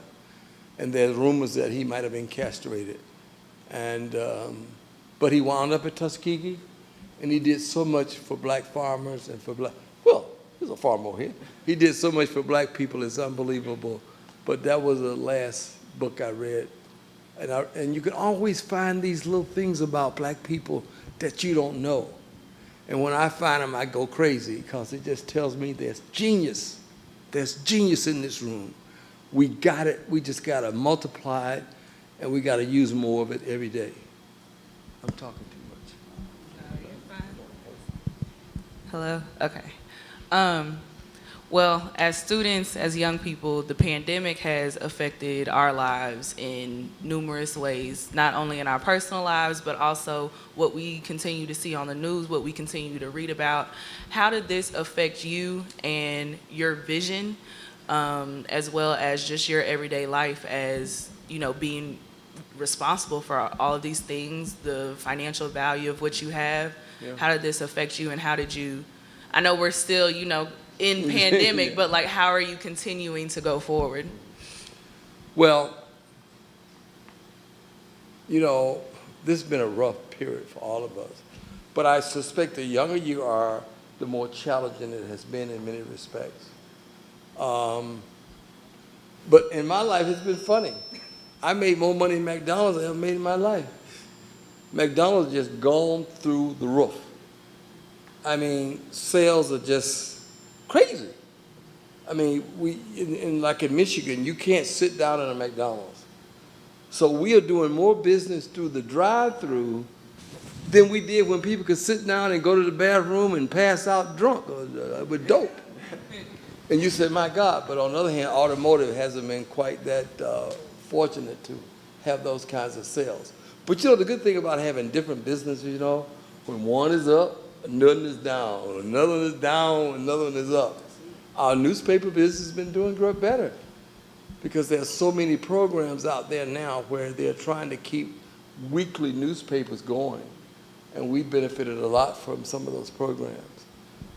And there's rumors that he might have been castrated. And, but he wound up at Tuskegee, and he did so much for black farmers and for there's a farmer here. He did so much for black people, it's unbelievable. But that was the last book I read. And you can always find these little things about black people that you don't know. And when I find them, I go crazy, because it just tells me there's genius. There's genius in this room. We got it. We just got to multiply it, and we got to use more of it every day. I'm talking too much. You're fine. Hello? Okay. Well, as students, as young people, the pandemic has affected our lives in numerous ways, not only in our personal lives, but also what we continue to see on the news, what we continue to read about. How did this affect you and your vision, as well as just your everyday life as, you know, being responsible for all of these things, the financial value of what you have? Yeah. How did this affect you, and how did you, I know we're still, you know, in pandemic, yeah. But like, how are you continuing to go forward? Well, you know, this has been a rough period for all of us. But I suspect the younger you are, the more challenging it has been in many respects. But in my life, it's been funny. I made more money in McDonald's than I ever made in my life. McDonald's just gone through the roof. I mean, sales are just crazy. I mean, like in Michigan, you can't sit down in a McDonald's. So we are doing more business through the drive-through than we did when people could sit down and go to the bathroom and pass out drunk with dope. And you said, my God, but on the other hand, Automotive hasn't been quite that fortunate to have those kinds of sales. But you know, the good thing about having different businesses, you know, when one is up, another is down, another one is down, another one is up. Our newspaper business has been doing better. because there's so many programs out there now where they're trying to keep weekly newspapers going, and we benefited a lot from some of those programs.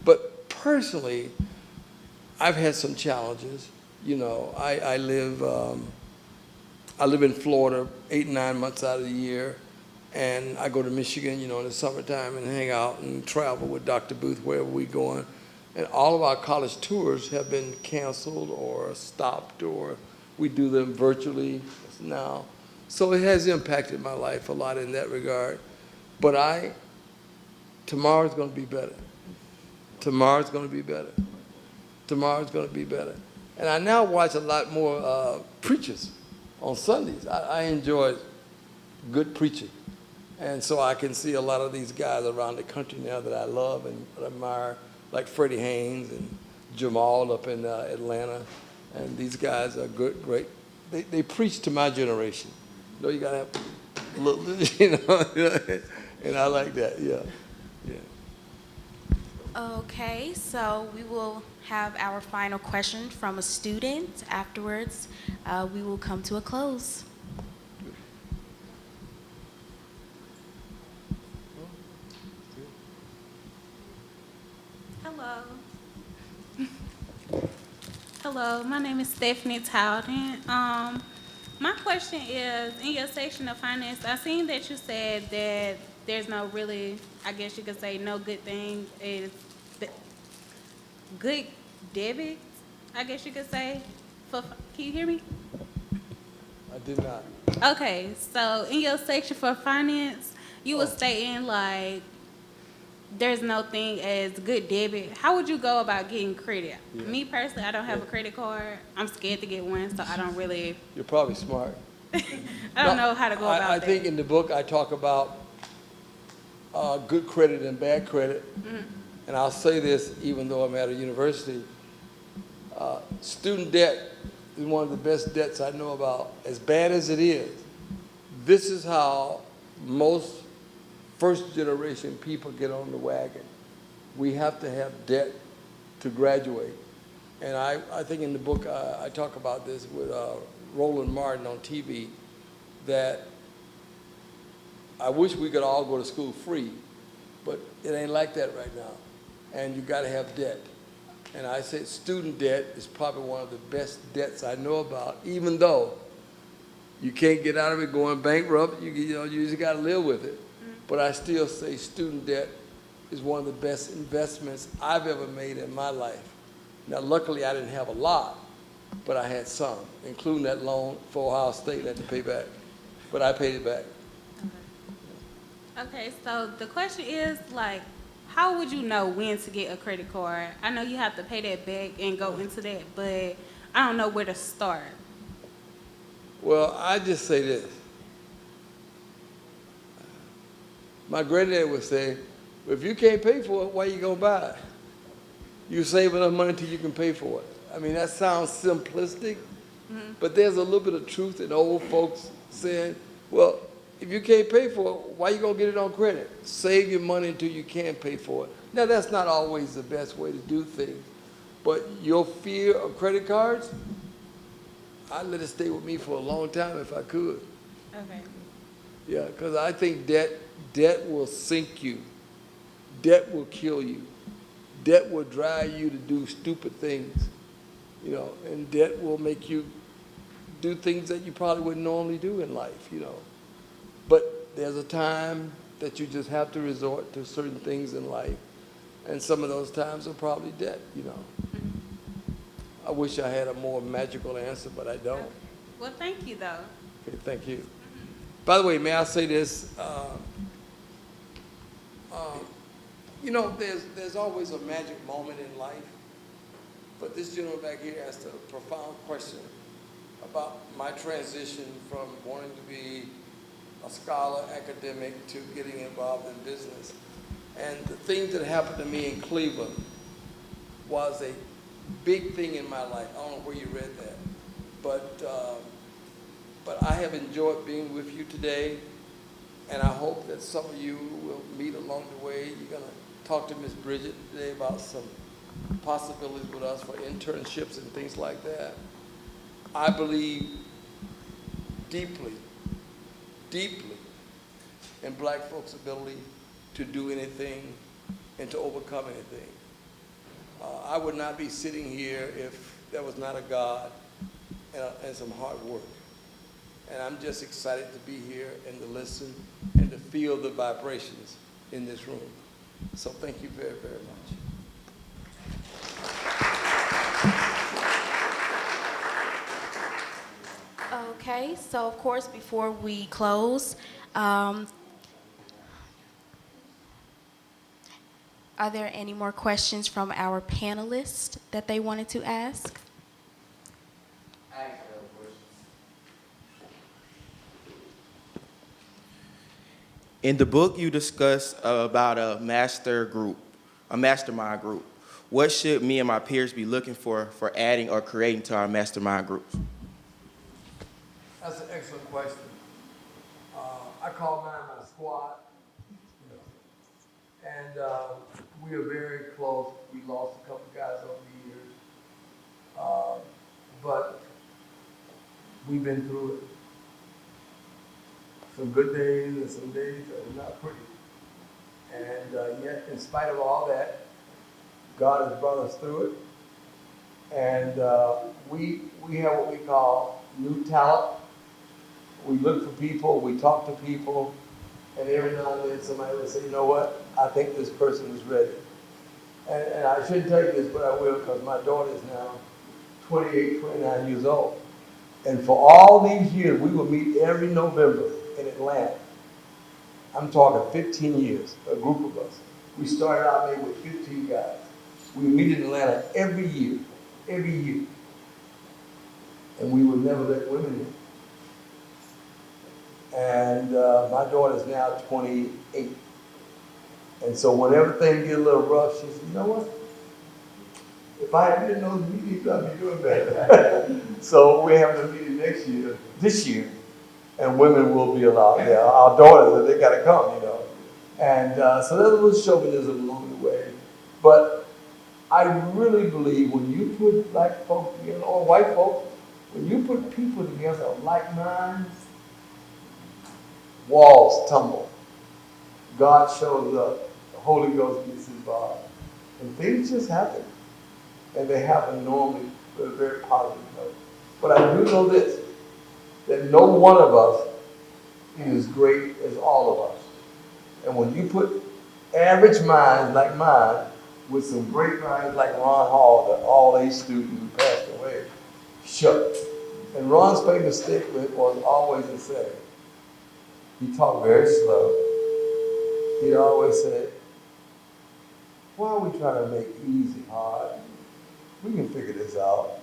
But personally, I've had some challenges. You know, I live in Florida 8, 9 months out of the year, and I go to Michigan, you know, in the summertime and hang out and travel with Dr. Booth wherever we going. And all of our college tours have been canceled or stopped, or we do them virtually now. So it has impacted my life a lot in that regard. But tomorrow's going to be better. Tomorrow's going to be better. Tomorrow's going to be better. And I now watch a lot more preachers on Sundays. I enjoy good preaching. And so I can see a lot of these guys around the country now that I love and admire, like Freddie Haynes and Jamal up in Atlanta. And these guys are good, great. They preach to my generation. You know, you got to have a little, you know, and I like that, yeah. Okay, so we will have our final question from a student. Afterwards, we will come to a close. Hello. Hello, my name is Stephanie Towden. My question is, in your section of finance, I seen that you said that there's no really, I guess you could say, no good thing is good debit, I guess you could say. Can you hear me? I did not. Okay, so in your section for finance, you were stating like there's no thing as good debit. How would you go about getting credit? Yeah. Me personally, I don't have a credit card. I'm scared to get one, so I don't really. You're probably smart. I don't know how to go about I that. think in the book I talk about good credit and bad credit. Mm-hmm. And I'll say this even though I'm at a university. Student debt is one of the best debts I know about. As bad as it is, this is how most first generation people get on the wagon. We have to have debt to graduate. And I think in the book I talk about this with Roland Martin on TV, that I wish we could all go to school free, but it ain't like that right now. And you gotta have debt. And I said student debt is probably one of the best debts I know about, even though you can't get out of it going bankrupt, you just gotta live with it. But I still say student debt is one of the best investments I've ever made in my life. Now, luckily, I didn't have a lot, but I had some, including that loan for Ohio State I had to pay back. But I paid it back. Okay, so the question is, like, how would you know when to get a credit card? I know you have to pay that back and go into that, but I don't know where to start. Well, I just say this. My granddad would say, if you can't pay for it, why you gonna buy it? You save enough money until you can pay for it. I mean, that sounds simplistic, but there's a little bit of truth in old folks saying, well, if you can't pay for it, why you gonna get it on credit? Save your money until you can pay for it. Now, that's not always the best way to do things, but your fear of credit cards, I'd let it stay with me for a long time if I could. Okay. Yeah, because I think debt will sink you. Debt will kill you. Debt will drive you to do stupid things, you know, and debt will make you do things that you probably wouldn't normally do in life, you know. But there's a time that you just have to resort to certain things in life, and some of those times are probably debt, you know. I wish I had a more magical answer, but I don't. Well, thank you, though. Okay, thank you. By the way, may I say this? You know, there's always a magic moment in life, but this gentleman back here asked a profound question about my transition from wanting to be a scholar, academic, to getting involved in business. And the thing that happened to me in Cleveland was a big thing in my life. I don't know where you read that, but I have enjoyed being with you today, and I hope that some of you will meet along the way. You're gonna talk to Ms. Bridget today about some possibilities with us for internships and things like that. I believe deeply, deeply in black folks' ability to do anything and to overcome anything. I would not be sitting here if there was not a God and some hard work. And I'm just excited to be here and to listen and to feel the vibrations in this room. So thank you very, very much. Okay, so of course, before we close, are there any more questions from our panelists that they wanted to ask? In the book, you discuss about a mastermind group. What should me and my peers be looking for adding or creating to our mastermind groups? That's an excellent question. I call mine my squad. And we are very close. We lost a couple guys over the years. But we've been through it. Some good days and some days that were not pretty. And yet, in spite of all that, God has brought us through it. And we have what we call new talent. We look for people, we talk to people, and every now and then somebody will say, you know what, I think this person is ready. And I shouldn't tell you this, but I will, because my daughter is now 28, 29 years old. And for all these years, we would meet every November in Atlanta. I'm talking 15 years, a group of us. We started out maybe with 15 guys. We would meet in Atlanta every year. And we would never let women in. And my daughter's now 28. And so whenever things get a little rough, she said, you know what? If I had been in those meetings, I'd be doing better. So we're having a meeting this year, and women will be allowed there. Our daughters, they gotta come, you know. And so there's a little chauvinism along the way. But I really believe when you put black folks together, or white folks, when you put people together of like minds, walls tumble. God shows up. The Holy Ghost gets involved. And things just happen. And they happen normally with a very positive note. But I do know this, that no one of us is as great as all of us. And when you put average minds like mine with some great minds like Ron Hall, the all-age student who passed away, shucks. And Ron's famous statement was always the same. He talked very slow. He always said, why are we trying to make easy hard? We can figure this out.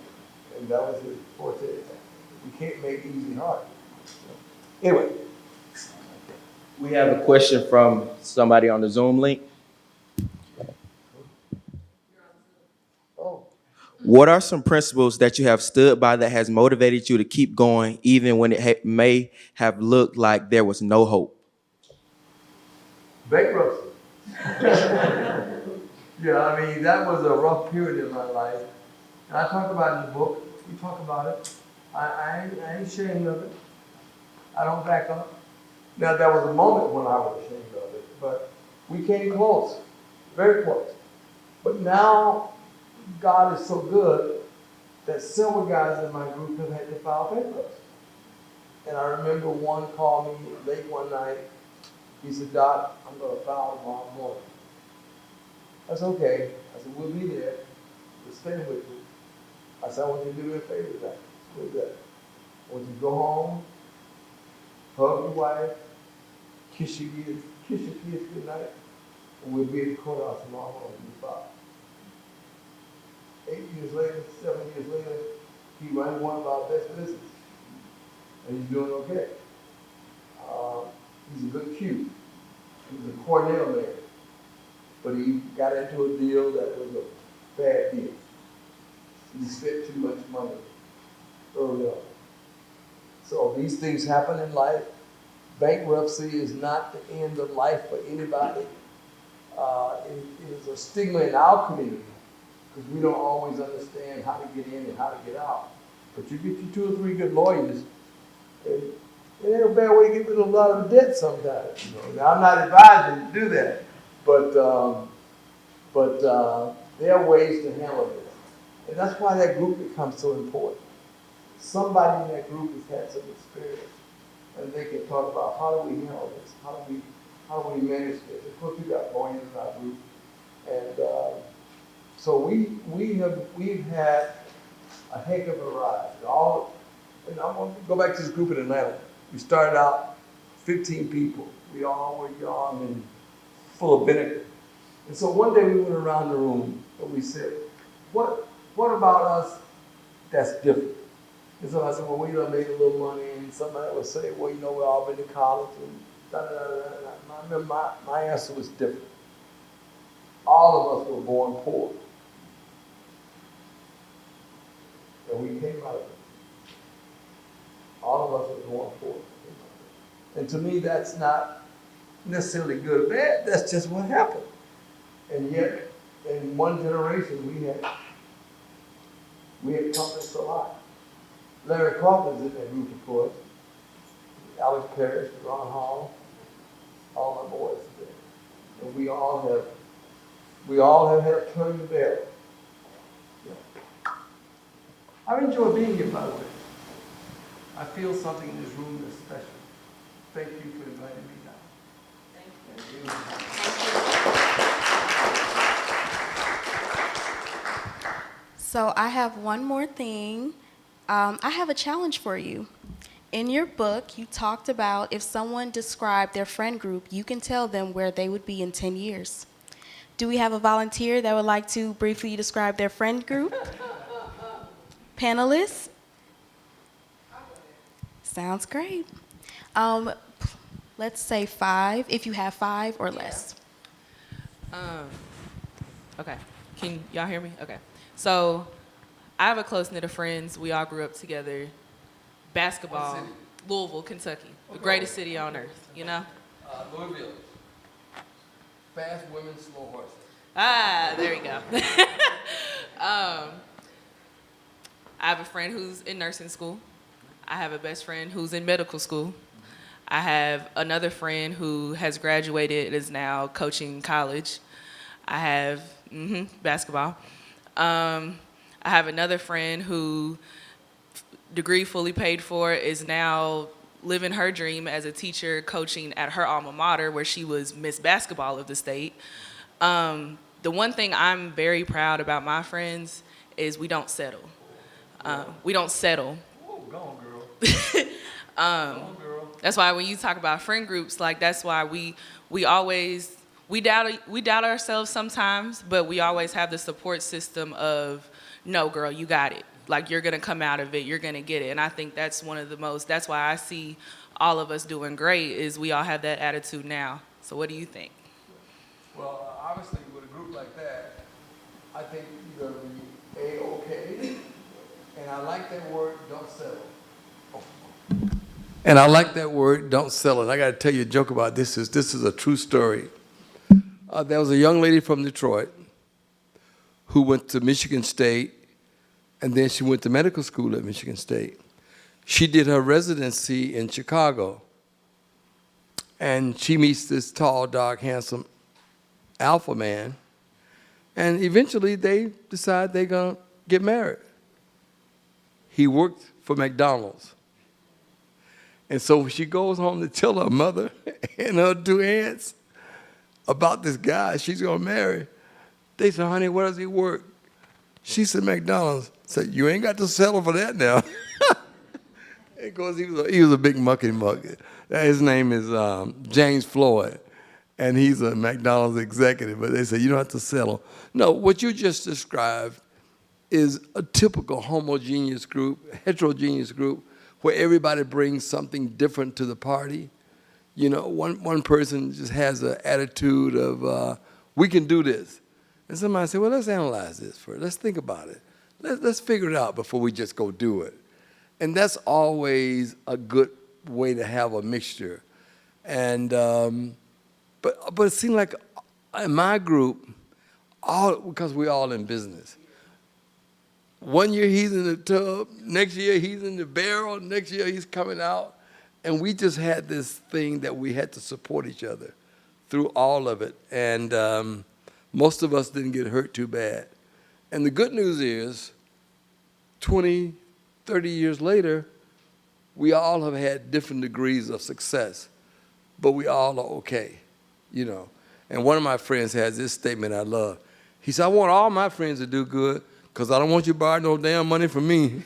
And that was his forte. We can't make easy hard. Anyway. We have a question from somebody on the Zoom link. What are some principles that you have stood by that has motivated you to keep going even when it may have looked like there was no hope? Bankruptcy. Yeah, I mean, that was a rough period in my life. And I talk about it in the book. We talk about it. I ain't ashamed of it. I don't back up. Now, there was a moment when I was ashamed of it, but we came close, very close. But now, God is so good that several guys in my group have had to file bankruptcy. And I remember one called me late one night. He said, Doc, I'm going to file tomorrow morning. That's okay. I said, we'll be there. We'll stand with you. I said, I want you to do me a favor today. What is that? I want you to go home, hug your wife, kiss your kids good night, and we'll be at the courthouse tomorrow morning. We file. 8 years later, 7 years later, he ran one of our best business. And he's doing okay. He's a good Q. He was a Cornell man. But he got into a deal that was a bad deal. He spent too much money early on. So these things happen in life. Bankruptcy is not the end of life for anybody. It is a stigma in our community because we don't always understand how to get in and how to get out. But you get you 2 or 3 good lawyers, and it ain't a bad way to get rid of a lot of the debt sometimes. You know? Now, I'm not advising to do that, but there are ways to handle this. And that's why that group becomes so important. Somebody in that group has had some experience, and they can talk about how do we handle this, how do we manage this. Of course, we got lawyers in our group, and so we've had a heck of a ride. And I want to go back to this group in Atlanta. We started out 15 people. We all were young and full of vinegar. And so one day we went around the room and we said, what about us that's different? And so I said, well, we done made a little money, and somebody would say, well, you know, we all been to college, and da-da-da-da-da. I remember my answer was different. All of us were born poor. And we came out of it. All of us were born poor. And to me, that's not necessarily good or bad, that's just what happened. And yet, in one generation, we had accomplished a lot. Larry Crawford's in that group, of course. Alex Parrish, Ron Hall, all my boys are there. And we all have had a turn to bear. Yeah. I've enjoyed being here, by the way. I feel something in this room that's special. Thank you for inviting me down. Thank you. So I have one more thing. I have a challenge for you. In your book, you talked about if someone described their friend group, you can tell them where they would be in 10 years. Do we have a volunteer that would like to briefly describe their friend group? Panelists? Sounds great. Let's say 5, if you have 5 or less. Okay. Can y'all hear me? Okay. So I have a close knit of friends. We all grew up together. Basketball, Louisville, Kentucky, the greatest city on earth, you know? Louisville. Fast women, slow horses. Ah, there you go. I have a friend who's in nursing school. I have a best friend who's in medical school. I have another friend who has graduated and is now coaching college. I have basketball. I have another friend who, degree fully paid for, is now living her dream as a teacher coaching at her alma mater where she was Miss Basketball of the state. The one thing I'm very proud about my friends is we don't settle. We don't settle. Whoa, go on, girl. Go on, girl. That's why when you talk about friend groups, like that's why we doubt ourselves sometimes, but we always have the support system of, no, girl, you got it. Like, you're gonna come out of it, you're gonna get it. And I think that's that's why I see all of us doing great, is we all have that attitude now. So what do you think? Well, obviously with a group like that, I think you're gonna be A-okay. And I like that word, don't settle. And I like that word, don't settle. And I gotta tell you a joke about this. This is a true story. There was a young lady from Detroit who went to Michigan State, and then she went to medical school at Michigan State. She did her residency in Chicago, and she meets this tall, dark, handsome alpha man, and eventually they decide they're gonna get married. He worked for McDonald's. And so she goes home to tell her mother and her 2 aunts about this guy she's gonna marry. They said, honey, where does he work? She said, McDonald's. Said, you ain't got to settle for that now. Because he was a big mucky muck. His name is James Floyd, and he's a McDonald's executive. But they said, you don't have to settle. No, what you just described is a typical homogeneous group, heterogeneous group, where everybody brings something different to the party. You know, one person just has an attitude of, we can do this. And somebody said, well, let's analyze this first. Let's think about it. Let's figure it out before we just go do it. And that's always a good way to have a mixture. And, but it seemed like in my group, because we're all in business, One year he's in the tub, next year he's in the barrel, next year he's coming out. And we just had this thing that we had to support each other through all of it. And most of us didn't get hurt too bad. And the good news is 20, 30 years later, we all have had different degrees of success, but we all are okay, you know. And one of my friends has this statement I love. He said, I want all my friends to do good because I don't want you to borrow no damn money from me.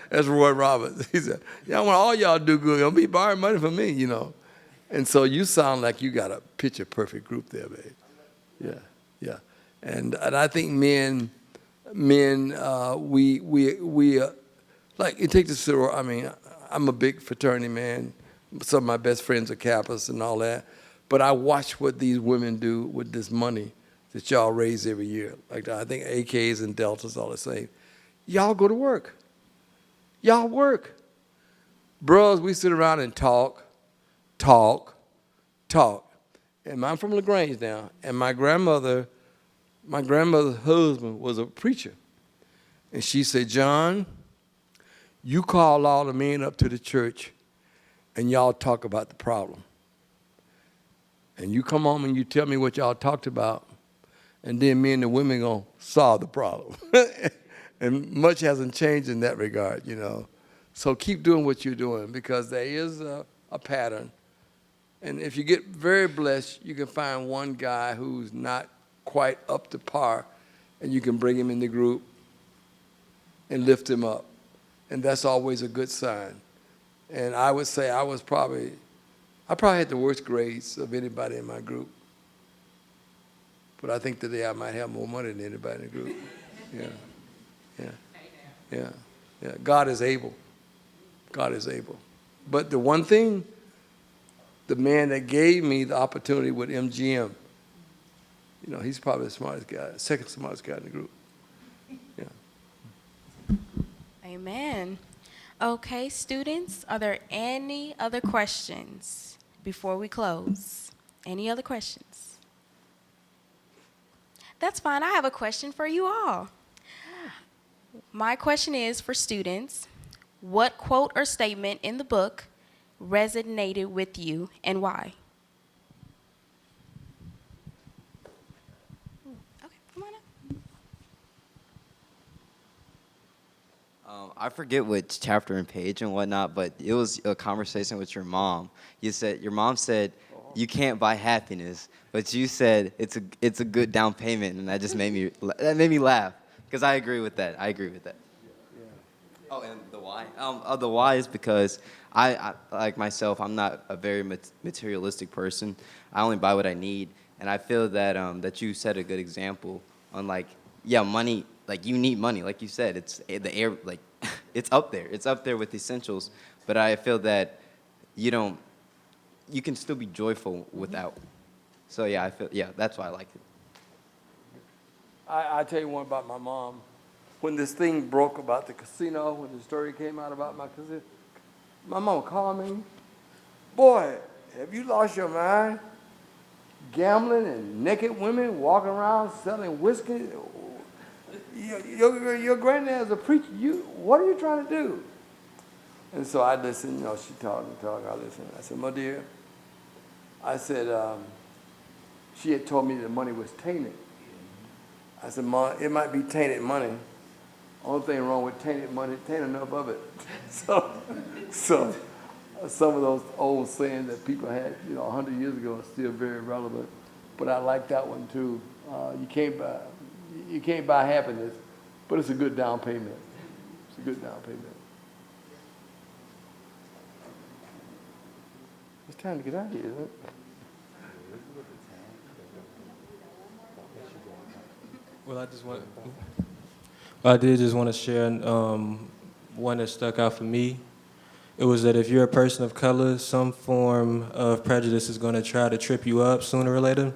That's Roy Roberts. He said, yeah, I want all y'all to do good. Don't be borrowing money from me, you know. And so you sound like you got a picture-perfect group there, babe. Yeah, yeah. And I think men, we like, it takes us to, I mean, I'm a big fraternity man. Some of my best friends are Kappas and all that. But I watch what these women do with this money that y'all raise every year. Like, I think AKs and Deltas all the same. Y'all go to work. Y'all work. Bros, we sit around and talk. And I'm from LaGrange now, and my grandmother's husband was a preacher. And she said, John, you call all the men up to the church and y'all talk about the problem. And you come home and you tell me what y'all talked about, and then me and the women gonna solve the problem. And much hasn't changed in that regard, you know. So keep doing what you're doing, because there is a pattern. And if you get very blessed, you can find one guy who's not quite up to par, and you can bring him in the group and lift him up. And that's always a good sign. And I would say I probably had the worst grades of anybody in my group. But I think today I might have more money than anybody in the group. Yeah. God is able. God is able. But the one thing, the man that gave me the opportunity with MGM, you know, he's probably the smartest guy, second smartest guy in the group. Yeah. Amen. Okay, students, are there any other questions before we close? Any other questions? That's fine. I have a question for you all. My question is for students. What quote or statement in the book resonated with you and why? Okay, come on up. I forget which chapter and page and whatnot, but it was a conversation with your mom. Your mom said, you can't buy happiness, but you said it's a good down payment, and that just made me laugh, because I agree with that. Oh, and the why? The why is because I like myself, I'm not a very materialistic person. I only buy what I need, and I feel that that you set a good example on, like, yeah, money. Like, you need money, like you said. It's the air, like it's up there. It's up there with essentials. But I feel that you can still be joyful without. So yeah, that's why I like it. I tell you one about my mom. When this thing broke about the casino, when the story came out about my casino, my mom called me, boy, have you lost your mind? Gambling and naked women walking around selling whiskey. Your granddad's a preacher. What are you trying to do? And so I listened. You know, she talked. I listened. I said, my dear, I said, she had told me the money was tainted. I said, Ma, it might be tainted money. Only thing wrong with tainted money, taint enough of it. So some of those old sayings that people had, 100 years ago are still very relevant. But I like that one too. You can't buy happiness, but it's a good down payment. It's a good down payment. It's time to get out of here, isn't it? Well, I did just want to share one that stuck out for me. It was that if you're a person of color, some form of prejudice is going to try to trip you up sooner or later.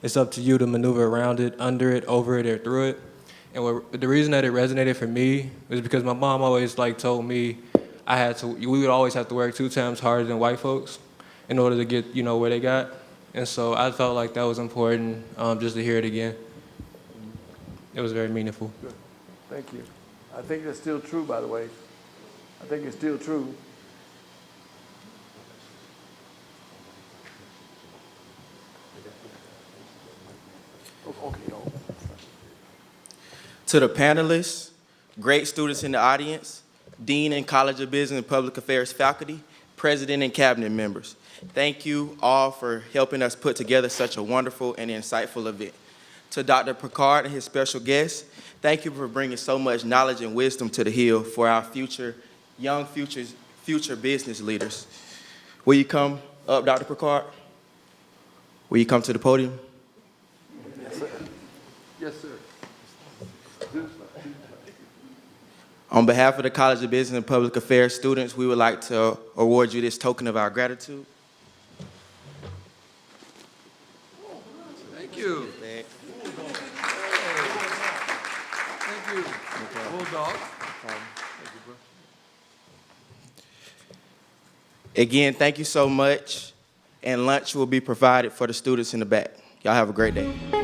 It's up to you to maneuver around it, under it, over it, or through it. And the reason that it resonated for me was because my mom always told me we would always have to work 2 times harder than white folks in order to get where they got. And so I felt like that was important just to hear it again. It was very meaningful. Good. Thank you. I think that's still true, by the way. I think it's still true. Okay, no. To the panelists, great students in the audience, Dean and College of Business and Public Affairs faculty, President and Cabinet members, thank you all for helping us put together such a wonderful and insightful event. To Dr. Picard and his special guests, thank you for bringing so much knowledge and wisdom to the Hill for our future business leaders. Will you come up, Dr. Picard? Will you come to the podium? Yes, sir. Yes, sir. On behalf of the College of Business and Public Affairs students, we would like to award you this token of our gratitude. Thank you. Thank you. Bulldog. Again, thank you so much, and lunch will be provided for the students in the back. Y'all have a great day.